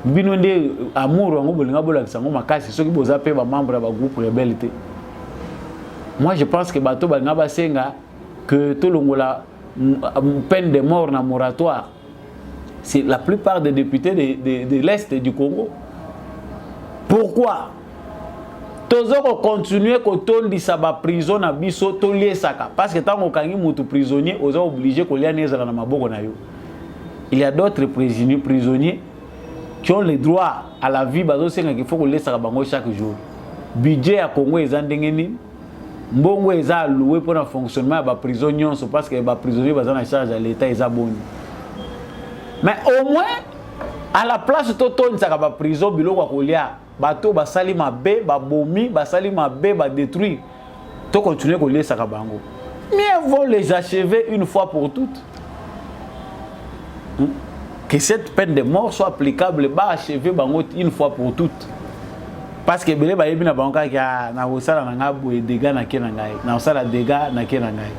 binonde amour wango bolinga bolakisa ngo makasi soki boza pe ba membre ba groupe rebelle. Moi je pense que bato balinga basenga que tout longola peine de mort na moratoire. C'est la plupart des députés de l'Est du Congo. Pourquoi? tozoko continuer ko tondisa ba prison na biso to liesaka parce que tant okangi mutu prisonnier oza obligé ko lia nezala na maboko na yo. Il y a d'autres prisonniers qui ont le droit à la vie bazo senga qu'il faut ko liesaka bango chaque jour. Budget ya Congo eza ndenge nini mbongo eza alloué pour le fonctionnement ba prison nyonso parce que ba prisonnier baza na charge à l'état eza boni. Mais au moins à la place to tondisaka ba prison biloko ko lia bato basali mabe babomi basali mabe ba détruire to continuer ko liesaka bango. Mieux vaut les achever une fois pour toutes. Que cette peine de mort soit applicable ba achever bango une fois pour toutes. Parce que belé ba yebi na bango ka na osala na ngabo et dégâts na ke na ngai na osala dégâts na ke na ngai.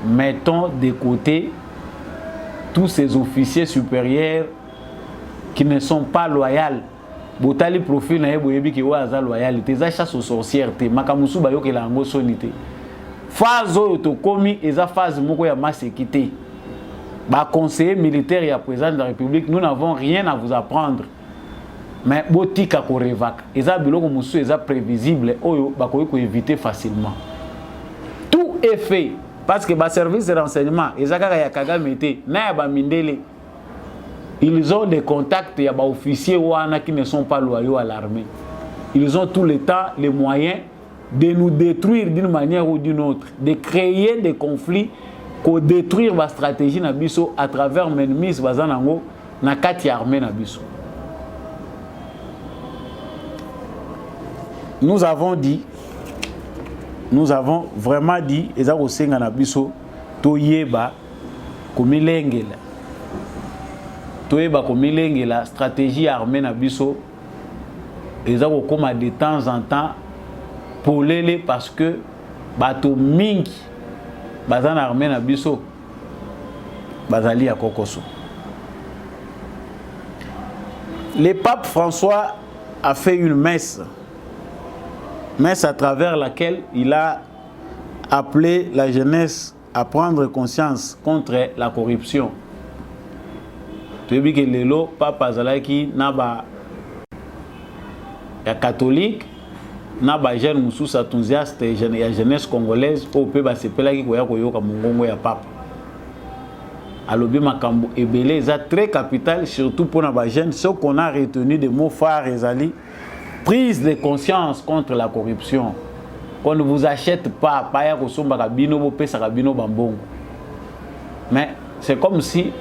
Mettons de côté tous ces officiers supérieurs qui ne sont pas loyaux. Botali profil na yebo yebi ki wa za loyalité za chasse aux sorcières te makamusu ba yokela ngo sonité. Phase oyo to komi eza phase moko ya masekité. Ba conseiller militaire ya président de la République, nous n'avons rien à vous apprendre. Mais botika ko revaka. Eza biloko musu eza prévisible oyo ba ko éviter facilement. Tout est fait parce que ba service de renseignement eza kaka ya Kagame te na ya ba mindele. Ils ont des contacts, il y a des officiers qui ne sont pas loyaux à l'armée. Ils ont tout le temps les moyens de nous détruire d'une manière ou d'une autre, de créer des conflits, de détruire la stratégie nabiso à travers l'ennemi bazanango na kati armée nabiso. Nous avons vraiment dit, ezako senga nabiso to yeba komilengela. Toyeba komilenge la stratégie armée na biso ezako koma de temps en temps polele parce que bato mingi bazana armée na biso bazali ya kokoso. Le pape François a fait une messe à travers laquelle il a appelé la jeunesse à prendre conscience contre la corruption. Tu sais que lelo papa zalaki naba ya catholique naba jeune mususa enthousiaste ya jeunesse congolaise au pe ba sepelaki ko ya koyoka mongongo ya papa. Alobi makambo ebele za très capital surtout pour na jeune. Ce qu'on a retenu des mots phares ezali prise de conscience contre la corruption. Qu'on ne vous achète pas ya ko somba ka bino bo pesa ka bino bambongo. Mais c'est comme si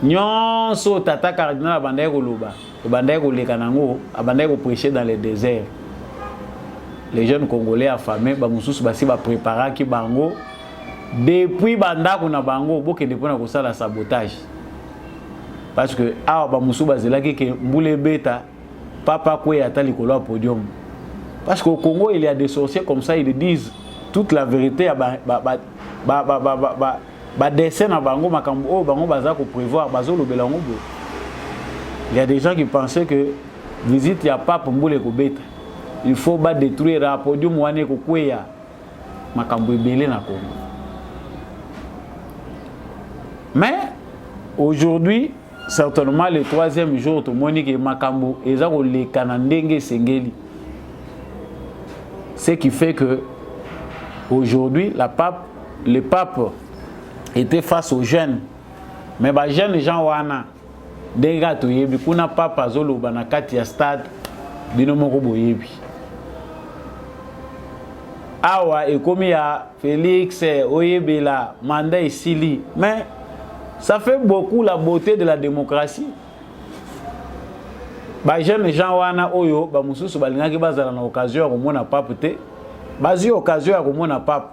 nyonso tata cardinal abandaye koloba abandaye koleka nango abandaye ko prêcher dans le désert. Les jeunes congolais affamés ba mususu basi ba préparer ki bango depuis bandako na bango boke depuis na kosala sabotage parce que awa ba mususu bazelaki ke mbule beta papa kwe atali kolo podium parce qu'au Congo il y a des sorciers comme ça, ils disent toute la vérité ba dessin na bango makambo o bango baza ko prévoir bazo lobela ngo. Il y a des gens qui pensaient que visite ya pape mbule ko beta il faut ba détruire la podium wane ko kweya makambo ebele na Congo. Mais aujourd'hui certainement le troisième jour to moni ke makambo eza ko leka na ndenge sengeli. Ce qui fait que aujourd'hui le pape était face aux jeunes. Mais les jeunes gens wana denga to yebi kuna papa zolo bana kati ya stade bino moko boyebi. Awa ekomi ya Félix oyebela mandat isili. Mais ça fait beaucoup la beauté de la démocratie. Les jeunes gens wana oyo ba mususu balingaki bazala na occasion ya komona pape te. Bazi occasion ya komona pape.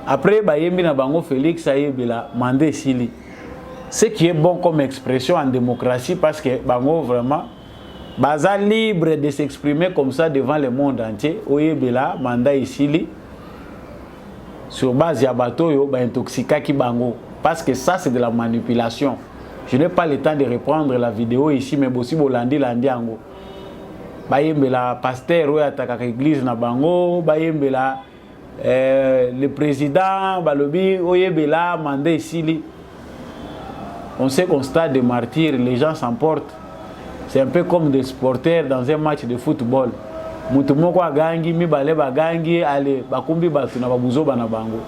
Après, bayembi na bango Félix ayebela mandé sili. Ce qui est bon comme expression en démocratie parce que bango vraiment baza libre de s'exprimer comme ça devant le monde entier. Oyebela mandé sili sur base ya bato yo ba intoxika ki bango parce que ça c'est de la manipulation. Je n'ai pas le temps de reprendre la vidéo ici mais aussi bolandi ango. Bayembela pasteur oyo ataka église na bango, bayembela le président balobi oyebela mandé sili. On sait qu'au stade de martyrs, les gens s'emportent. C'est un peu comme des supporters dans un match de football. mutu moko agangi mibale bagangi ale bakumbi batu na babuzo bana bango.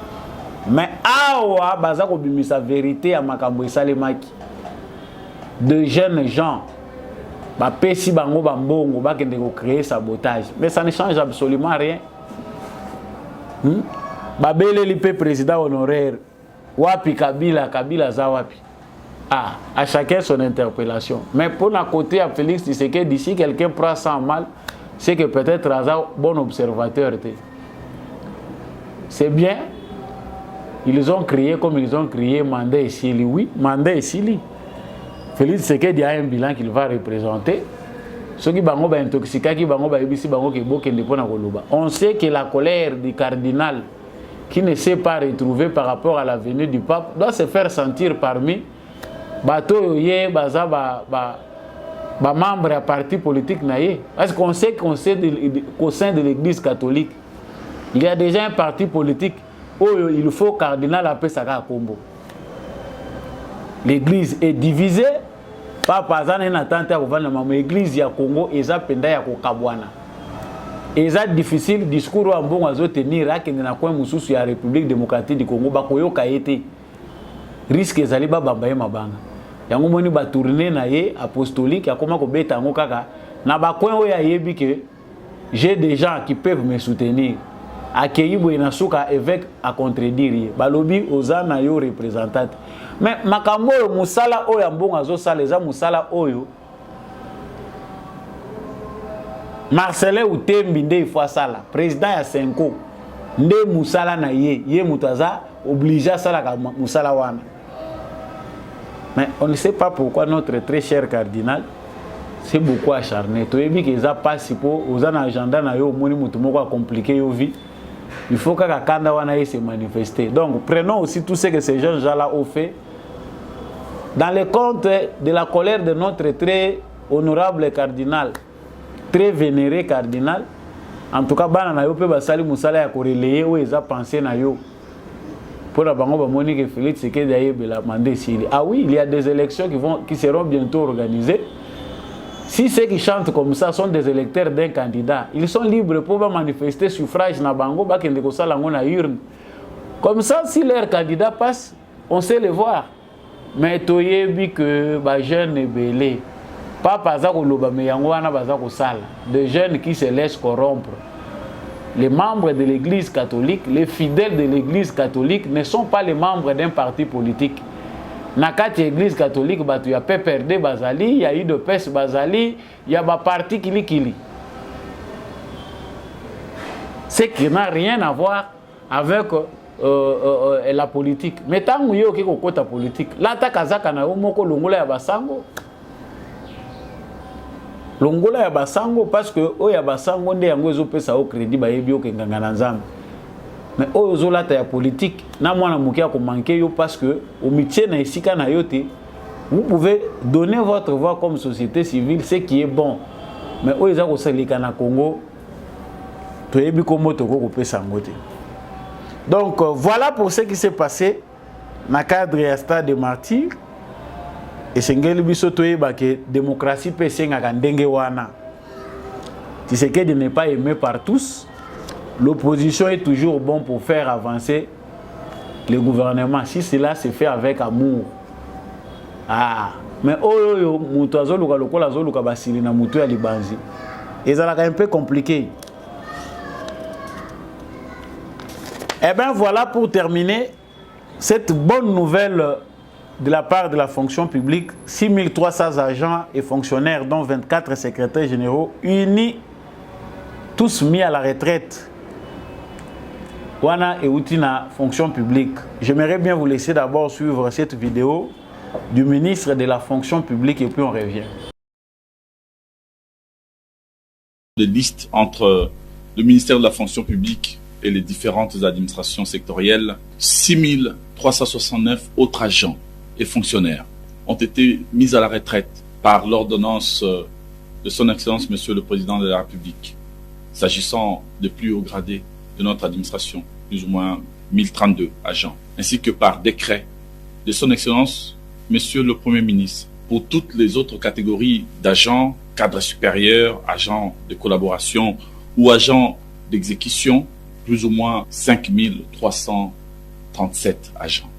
Mais awa baza ko bimisa vérité ya makambo esalemaki. De jeunes gens ba pesi bango bambongo bakende ko créer sabotage. Mais ça ne change absolument rien. Babele lipe président honoraire wapi Kabila za wapi. Ah, à chacun son interpellation. Mais pour la côté à Félix Tshisekedi, d'ici quelqu'un prend ça en mal, c'est que peut-être un bon observateur. C'est bien. Ils ont crié comme ils ont crié Mandé et Sili. Oui, Mandé et Sili. Félix Tshisekedi a un bilan qu'il va représenter. Ceux qui bango ba intoxiqués, qui bango ba ibisi bango qui boke ndepona koloba. On sait que la colère du cardinal qui ne s'est pas retrouvé par rapport à la venue du pape doit se faire sentir parmi bato ye baza ba membre à parti politique naie. Parce qu'on sait qu'au sein de l'église catholique, il y a déjà un parti politique où il faut cardinal appeler ça combo. L'église est divisée. Papa zana na tante ko vana mama église ya Congo eza penda ya ko kabwana. Eza difficile discours wa mbongo azo tenir akende na coin mususu ya République démocratique du Congo ba koyoka ete risque ezali ba bambaye mabanga. Yango moni ba tourner na ye apostolique akoma ko beta ngo kaka na ba coin oya yebi que j'ai des gens qui peuvent me soutenir. Accueilli boyena suka évêque à contredire balobi ozana yo représentant. Mais makambo yo musala oyo mbongo azo sala eza musala oyo Marcelin Utembi nde ifwa sala président ya Senko nde musala na ye mutaza obligé sala ka musala wana. Mais on ne sait pas pourquoi notre très cher cardinal c'est beaucoup acharné. To yebi que ça passe pour ozana agenda na yo moni mutu moko compliqué yo vie. Il faut que Kanda wana se manifester. Donc prenons aussi tout ce que ces jeunes gens-là ont fait. Dans le compte de la colère de notre très honorable cardinal, très vénéré cardinal, en tout cas, bana na yo pe basali musala ya koreleye ou eza pensé na yo. Pour la bango ba Monique Félix Tshisekedi ayebela mandé sili. Ah oui, il y a des élections qui seront bientôt organisées. Si ceux qui chantent comme ça sont des électeurs d'un candidat, ils sont libres pour manifester suffrage na bango ba kende ko sala ngona urne. Comme ça, si leur candidat passe, on sait le voir. Mais toyebi que ba jeune ebele papa za ko loba me yango wana baza ko sala de jeunes qui se laissent corrompre. Les membres de l'église catholique, les fidèles de l'église catholique ne sont pas les membres d'un parti politique. Nakati église catholique batu ya PPRD bazali, ya UDPS bazali, ya ba parti kili. Ce qui n'a rien à voir avec la politique. Mais tant que yo kiko kota politique, la ta kazaka na moko longola ya basango. Longola ya basango parce que o ya basango nde yango ezopesa au crédit ba yebi okenganga na nzambe. Mais oyo zolata ya politique na mwana mukia ko manquer yo parce que au métier na esika na yote vous pouvez donner votre voix comme société civile, ce qui est bon. Mais oyo za ko salika na Congo to yebi ko moto ko pesa ngote. Donc voilà pour ce qui s'est passé dans le cadre de Stade de Martyrs. Et c'est que la démocratie peut être wana. Tshisekedi n'est pas aimé par tous. L'opposition est toujours bon pour faire avancer le gouvernement. Si cela se fait avec amour. Ah, mais mutu azoluka lokola azoluka basili na mutu ya libanzi. Et ça un peu compliqué. Eh bien voilà pour terminer cette bonne nouvelle de la part de la fonction publique. 6300 agents et fonctionnaires dont 24 secrétaires généraux unis, tous mis à la retraite. Wana et Outina fonction publique. J'aimerais bien vous laisser d'abord suivre cette vidéo du ministre de la fonction publique et puis on revient. Des listes entre le ministère de la fonction publique et les différentes administrations sectorielles, 6369 autres agents et fonctionnaires ont été mis à la retraite par l'ordonnance de son Excellence Monsieur le Président de la République, s'agissant des plus hauts gradés de notre administration, plus ou moins 1032 agents, ainsi que par décret de son Excellence Monsieur le Premier ministre pour toutes les autres catégories d'agents, cadres supérieurs, agents de collaboration ou agents d'exécution, plus ou moins 5337 agents.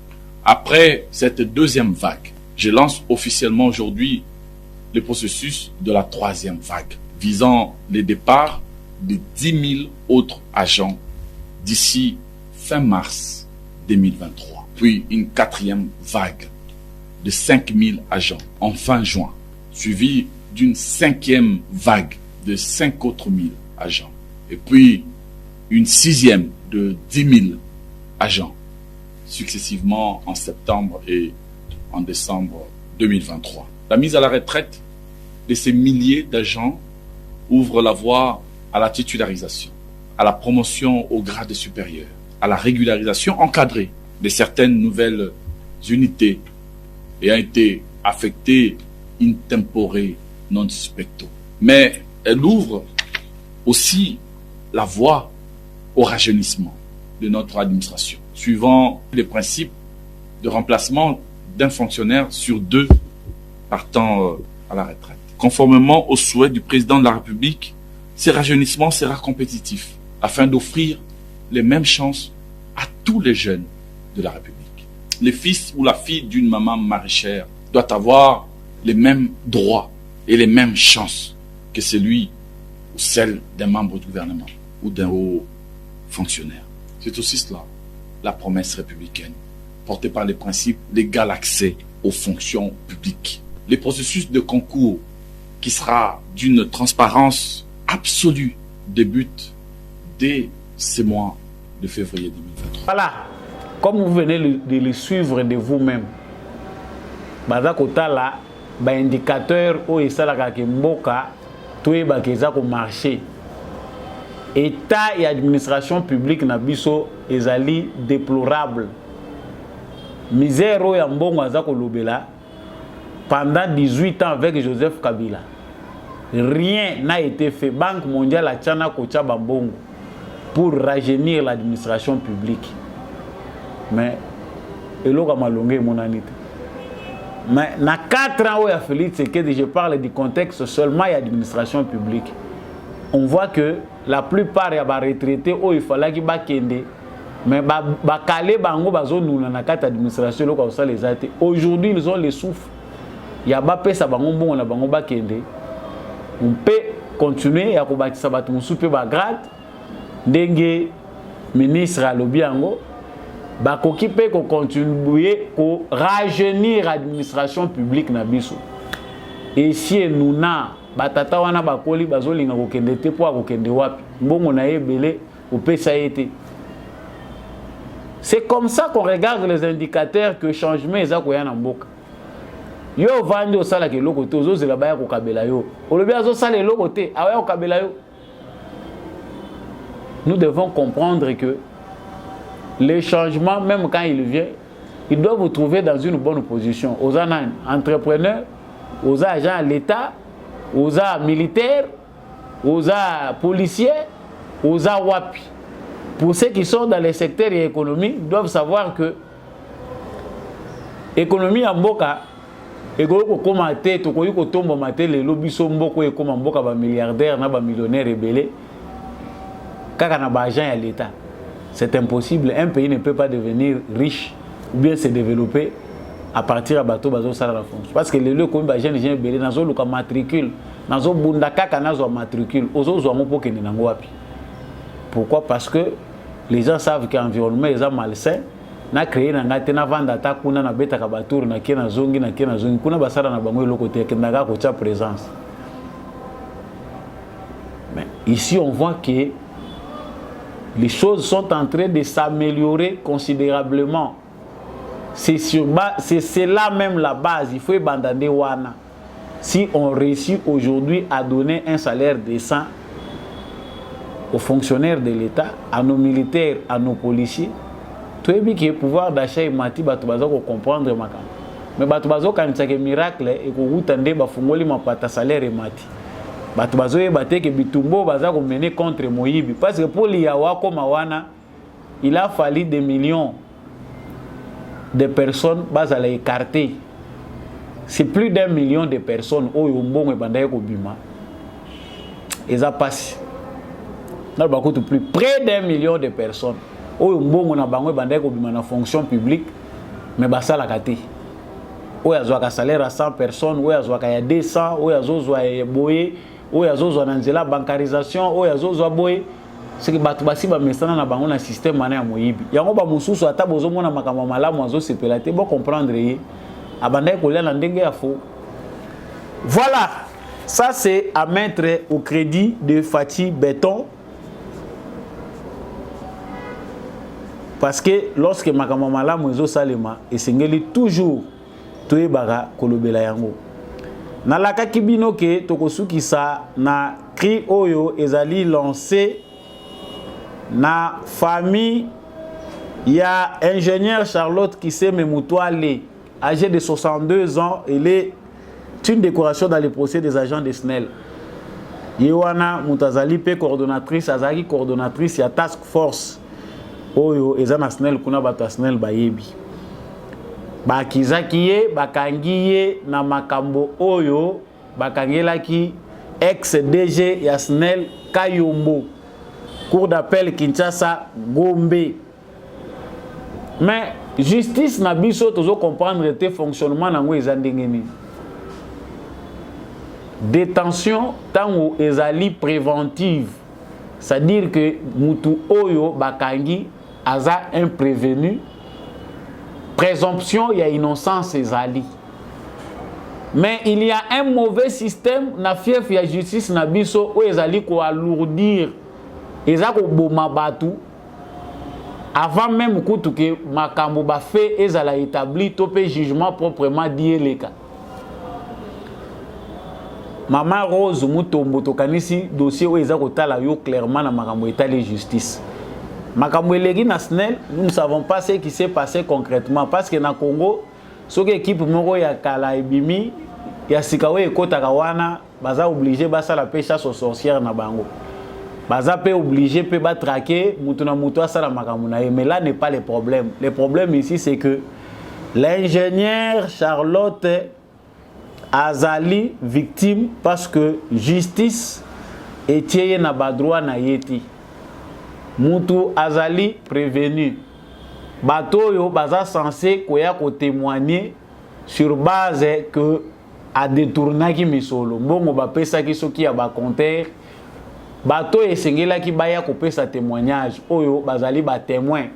Après cette deuxième vague, je lance officiellement aujourd'hui le processus de la troisième vague, visant le départ de 10 000 autres agents d'ici fin mars 2023. Puis une quatrième vague de 5 000 agents en fin juin, suivie d'une cinquième vague de 5 autres 1000 agents. Et puis une sixième de 10 000 agents, successivement en septembre et en décembre 2023. La mise à la retraite de ces milliers d'agents ouvre la voie à la titularisation, à la promotion au grade supérieur, à la régularisation encadrée de certaines nouvelles unités ayant été affectées in tempore non suspecto. Mais elle ouvre aussi la voie au rajeunissement de notre administration, suivant les principes de remplacement d'un fonctionnaire sur 2 partant à la retraite. Conformément aux souhaits du président de la République, ce rajeunissement sera compétitif afin d'offrir les mêmes chances à tous les jeunes de la République. Le fils ou la fille d'une maman maraîchère doit avoir les mêmes droits et les mêmes chances que celui ou celle d'un membre du gouvernement ou d'un haut fonctionnaire. C'est aussi cela, la promesse républicaine, portée par les principes d'égal accès aux fonctions publiques. Le processus de concours, qui sera d'une transparence absolue, débute dès ce mois de février 2023. Voilà, comme vous venez de le suivre de vous-même, baza kotala ba indicateur o esalaka ke mboka to eba keza ko marché. État et administration publique na biso ezali déplorable. Misère o ya mbongo aza ko lobela pendant 18 ans avec Joseph Kabila. Rien n'a été fait. Banque mondiale a tchana kocha bambongo pour rajeunir l'administration publique. Mais eloka malongé monanite. Mais na 4 ans où il a fallu que je parle du contexte seulement de l'administration publique. On voit que la plupart des retraités où il fallait qu'ils bakende mais bakale bango bazo nuna na kata administration loka ça les a été. Aujourd'hui ils ont les souffles. Il y a ba pesa bango mbongo na bango bakende. On peut continuer à kobatisa batu musupe ba grade ndenge ministre alobiango bakoki pe ko contribuer ko rajeunir l'administration publique na biso. Et si nous na batata wana bakoli bazolinga ko kende te po ko kende wapi mbongo na ebele o pesa été. C'est comme ça qu'on regarde les indicateurs que changement eza ko ya na mboka. Yo vandi o sala ke loko te ozo zela baya ko kabela yo. Olobi azo sala loko te awa ko kabela yo. Nous devons comprendre que les changements, même quand ils viennent, ils doivent vous trouver dans une bonne position. Aux entrepreneurs, aux agents de l'État, aux militaires, aux policiers, aux WAPI. Pour ceux qui sont dans les secteurs économiques, doivent savoir que l'économie en Mboka, et comme tête, ko tombo maté les lobby so mboko et comme Mboka ba milliardaire na ba millionnaire rebelle, kaka na ba agent à l'État. C'est impossible. Un pays ne peut pas devenir riche ou bien se développer à partir de bateau bazo sala la fonction. Parce que les lieux comme bagène gens belé nazo luka matricule, nazo bunda kaka nazo matricule, ozo zo ngo pokene nango wapi. Pourquoi? Parce que les gens savent que l'environnement est malsain. Na créé na ngate na vanda ta kuna na beta ka batour na kena zongi kuna basara na bango le côté que naga ko tia présence. Mais ici on voit que les choses sont en train de s'améliorer considérablement. C'est là même la base. Il faut abandonner wana. Si on réussit aujourd'hui à donner un salaire décent aux fonctionnaires de l'État, à nos militaires, à nos policiers, tout est bien que le pouvoir d'achat est mati, bah tu vas comprendre ma cam. Mais bah tu vas quand c'est un miracle et que vous tendez bah fungoli ma pata salaire est mati. Batu bazoye bate ke bitumbo baza ko mener contre Moïbi parce que pour liawa comme wana il a fallu des millions de personnes baza la écarter. C'est plus d'1 million de personnes au yombongo bandaye ko bima. Eza passe. na bakutu plus près d'1 million de personnes oyo mbongo na bango bandai ko bima na fonction publique mais basala kati oyo azwaka salaire à 100 personnes oyo azwaka ya 200 oyo azozwa boye oyo azozwa na nzela bancarisation oyo azozwa boye c'est que bato basi ba mesana na bango na système mana ya moyibi yango ba mususu ata bozomona makambo malamu azosepela te bo comprendre ye abandai kolia na ndenge ya faux. Voilà, ça c'est à mettre au crédit de Fatih Béton. Parce que lorsque makambo malamu ezo salema esengeli toujours toyebaka kolobela yango. Na laka kibino ke tokosukisa na cri oyo ezali lancé na famille ya ingénieur Charlotte Kiseme Mutwale, âgée de 62 ans, elle est une décoration dans le procès des agents de SNEL. Yewana Mutazali pe coordonnatrice, azaki coordonnatrice ya task force oyo ezana SNEL kuna bato SNEL bayebi. Bakizaki ye bakangi ye na makambo oyo bakangelaki ex DG ya SNEL Kayombo, cour d'appel Kinshasa Gombe. Mais justice na biso tozo comprendre te fonctionnement nango ezandenge nini. Détention tango ezali préventive, c'est-à-dire que mutu oyo bakangi aza imprévenu, présomption ya innocence ezali. Mais il y a un mauvais système na fief ya justice na biso o ezali ko alourdir ezako boma batu avant même kutu que makambo ba fait ezala établi topé jugement proprement dit les cas. Maman Rose Mutombo tokanisi dossier où ezako tala yo clairement na makambo état justice. Makambo elegi na SNEL, nous ne savons pas ce qui s'est passé concrètement parce que na Congo soki équipe moko ya kala ebimi ya sikawe ekotaka wana baza obligé basala pe chasse aux sorcières na bango. Baza pe obligé pe ba traquer mutu na mutu asala makambo na ye. Mais là n'est pas le problème. Le problème ici c'est que l'ingénieur Charlotte azali victime parce que justice etieye na badroit na yeti. Mutu azali prévenu. Bato yo baza censé koya ko témoigner sur base que a détournaki misolo. Mbongo ba pesa ki soki ya ba compteur. Bato esengela ki baya ko pesa témoignage oyo bazali ba témoin.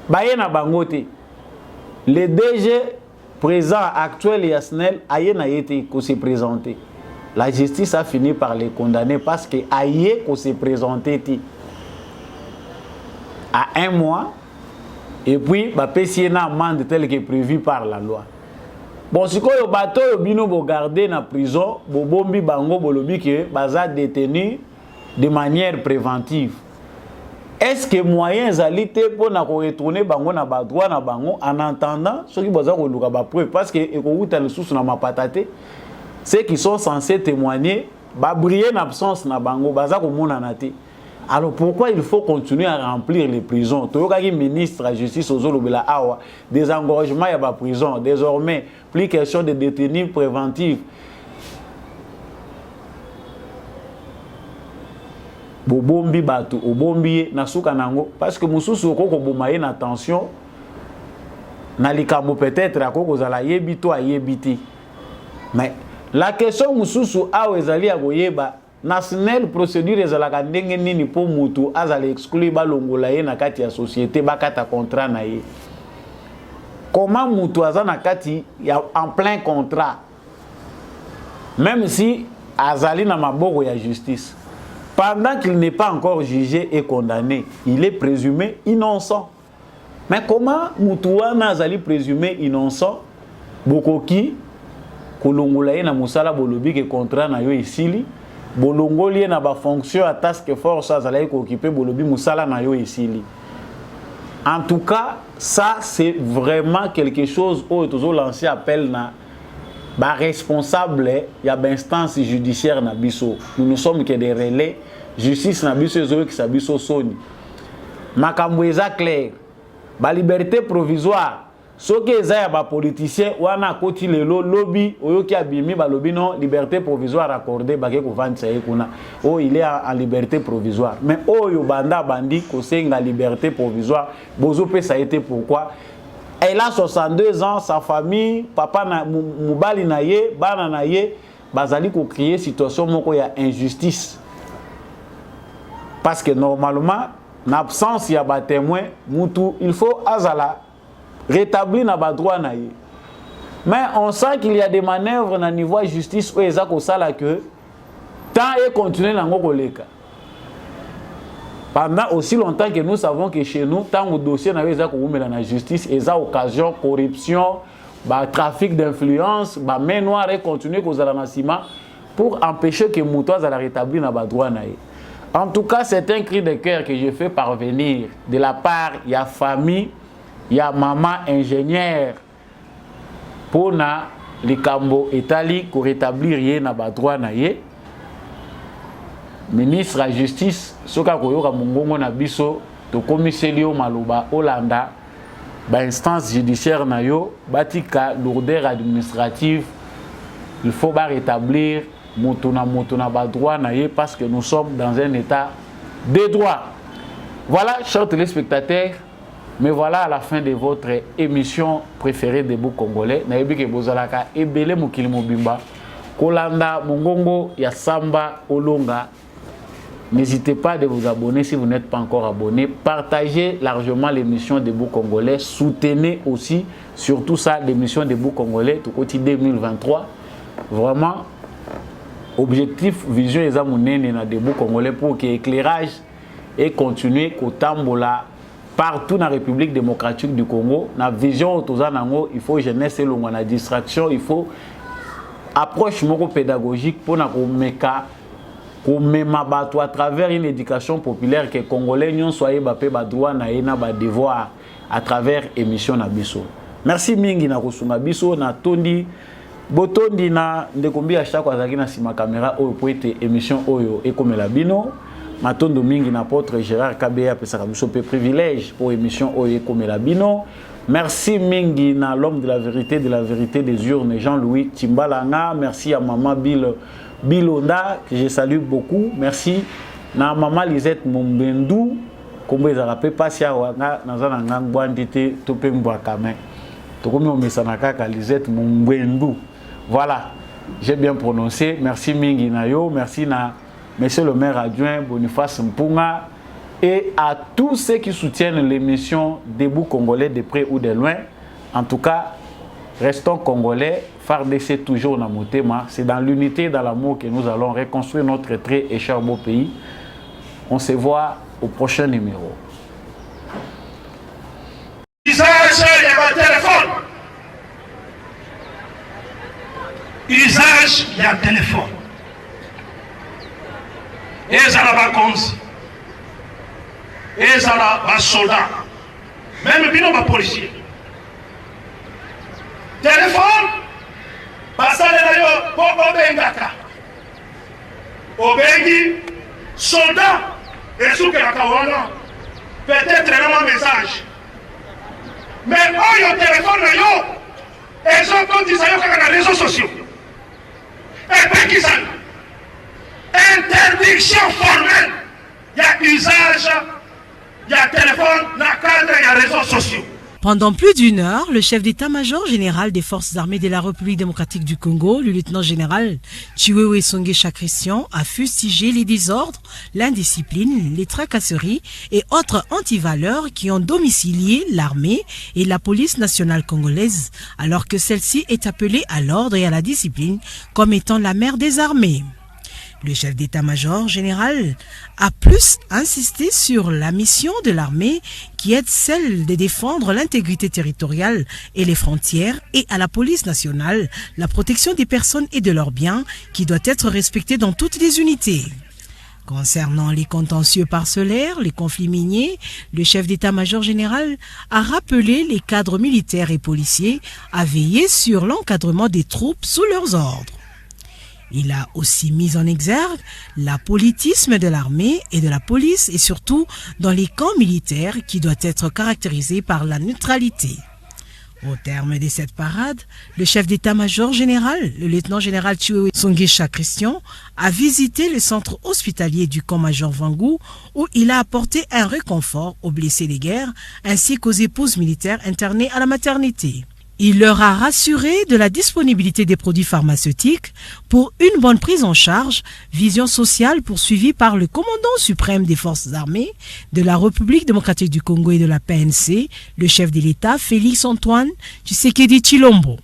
Baye na bangote. Le DG présent actuel et SNEL aye na yete ko se présenter. La justice a fini par les condamner parce que aye ko se présenter à 1 mois et puis ba pesi na amende telle que prévue par la loi. Bon, si ko yo bato yo bino bo garder na prison, bo bombi bango bolobi que baza détenu de manière préventive. Est-ce que moyens alité pour na ko retourner bango na ba droit na bango en attendant ceux qui baza ko luka ba preuve parce que ekouta le sous na mapatate ceux qui sont censés témoigner ba briller en absence na bango baza ko mona na te. Alors pourquoi il faut continuer à remplir les prisons? Toyokaki ministre de la justice ozolobela awa désengorgement ya ba prison désormais plus question de détenus préventifs. Bobombi batu obombi na suka nango parce que mususu okoko bomaye na tension na likambo peut-être akoko zala yebi to ayebiti. Mais la question mususu awa ezali ya koyeba national procédure ezalaka ndenge nini po mutu azali exclu balongola ye na kati ya société bakata contrat na ye. Comment mutu aza na kati ya en plein contrat même si azali na maboko ya justice pendant qu'il n'est pas encore jugé et condamné, il est présumé innocent. Mais comment mutu wana azali présumé innocent bokoki kolongola ye na musala bolobi ke contrat na yo esili bolongoli na ba fonction à task force azali ko occuper bolobi musala na yo esili. En tout cas, ça c'est vraiment quelque chose où tozo lancé appel na ba responsable ya ba instance judiciaire na biso. Nous ne sommes que des relais justice na biso zo ki sa biso soni. Makambo eza clair. Ba liberté provisoire soki eza ya ba politicien wana koti lelo lobby oyoki abimi ba lobby non liberté provisoire accordée ba ke ko vantsa kuna oh il est en liberté provisoire mais oyo banda bandi ko senga liberté provisoire bozo pe ça a été pourquoi elle a 62 ans sa famille papa na mubali na ye bana na ye bazali ko créer situation moko ya injustice parce que normalement en absence il y a ba témoin mutu il faut azala rétablir na ba droit na ye mais on sent qu'il y a des manœuvres na niveau justice où eza ko sala que tant et continuer nango koleka pendant aussi longtemps que nous savons que chez nous tant au dossier na eza ko umela na justice eza occasion corruption ba trafic d'influence ba main noire et continuer ko zala na sima pour empêcher que mutu azala rétablir na ba droit na ye. En tout cas, c'est un cri de cœur que je fais parvenir de la part de la famille, il y a maman ingénieur pour na likambo etali ko rétablir ye na ba droit na ye. Ministre de la Justice, soka koyoka mongongo na biso to komiselio maloba Hollanda ba instance judiciaire na yo batika lourdeur administrative, il faut ba rétablir motuna ba droit na ye parce que nous sommes dans un état de droit. Voilà, chers téléspectateurs, mais voilà à la fin de votre émission préférée des Debout Congolais. Nayebi ke bozalaka ebele mokili mobimba kolanda mongongo ya samba olonga. N'hésitez pas de vous abonner si vous n'êtes pas encore abonné. Partagez largement l'émission Debout Congolais. Soutenez aussi, surtout ça, l'émission Debout Congolais, tout côté 2023. Vraiment, objectif, vision et amounene na Debout Congolais pour que l'éclairage et continuer au tambola partout dans la République démocratique du Congo. Na vision autozanango, il faut jeunesse et la distraction, il faut approche moko pédagogique pour na komeka komema bato à travers une éducation populaire que Congolais n'ont soyez bapé ba droit na ena ba devoir à travers émission na biso. Merci mingi na kosunga biso na tondi botondi na ndekombi a chaque azaki na sima caméra oyo po ete émission oyo ekomela bino matondo mingi na apôtre Gérard Kabea pesaka biso pe privilège pour émission oyo ekomela bino. Merci mingi na l'homme de la vérité des urnes Jean-Louis Timbalanga. Merci à maman Bilonda que je salue beaucoup. Merci na maman Lisette Mombendu comme ils rappellent pas si wanga nazana ngangwandite topembwa kame tokomi omesana kaka Lisette Mombendu. Voilà, j'ai bien prononcé. Merci mingi na yo, merci na monsieur le maire adjoint Boniface Mpunga et à tous ceux qui soutiennent l'émission Debout Congolais de près ou de loin. En tout cas, restons Congolais, FARDC toujours dans mon thème. C'est dans l'unité et dans l'amour que nous allons reconstruire notre très et cher beau pays. On se voit au prochain numéro. Usage de téléphone. Usage de téléphone. Et ça n'a pas comme ça. Et ça n'a pas soldat. Même bien pas policier. Téléphone. Basale na yo po obengaka. Obengi soldat et souke la kawana. Peut-être un message. Mais oyo téléphone na yo et sont comme dit ça yo kaka na réseaux sociaux. Et puis qui ça? Interdiction formelle. Il y a usage, il y a téléphone, il y a cadre, il y a réseaux sociaux. Pendant plus d'une heure, le chef d'état-major général des forces armées de la République démocratique du Congo, le lieutenant-général Chiwewe Songesha Christian, a fustigé les désordres, l'indiscipline, les tracasseries et autres antivaleurs qui ont domicilié l'armée et la police nationale congolaise, alors que celle-ci est appelée à l'ordre et à la discipline comme étant la mère des armées. Le chef d'état-major général a plus insisté sur la mission de l'armée qui est celle de défendre l'intégrité territoriale et les frontières et à la police nationale la protection des personnes et de leurs biens qui doit être respectée dans toutes les unités. Concernant les contentieux parcellaires, les conflits miniers, le chef d'état-major général a rappelé les cadres militaires et policiers à veiller sur l'encadrement des troupes sous leurs ordres. Il a aussi mis en exergue la politisme de l'armée et de la police et surtout dans les camps militaires qui doit être caractérisé par la neutralité. Au terme de cette parade, le chef d'état-major général, le lieutenant-général Chiwewe Songesha Christian, a visité le centre hospitalier du camp-major Vangou où il a apporté un réconfort aux blessés de guerre ainsi qu'aux épouses militaires internées à la maternité. Il leur a rassuré de la disponibilité des produits pharmaceutiques pour une bonne prise en charge, vision sociale poursuivie par le commandant suprême des forces armées de la République démocratique du Congo et de la PNC, le chef de l'État Félix Antoine Tshisekedi Tshilombo.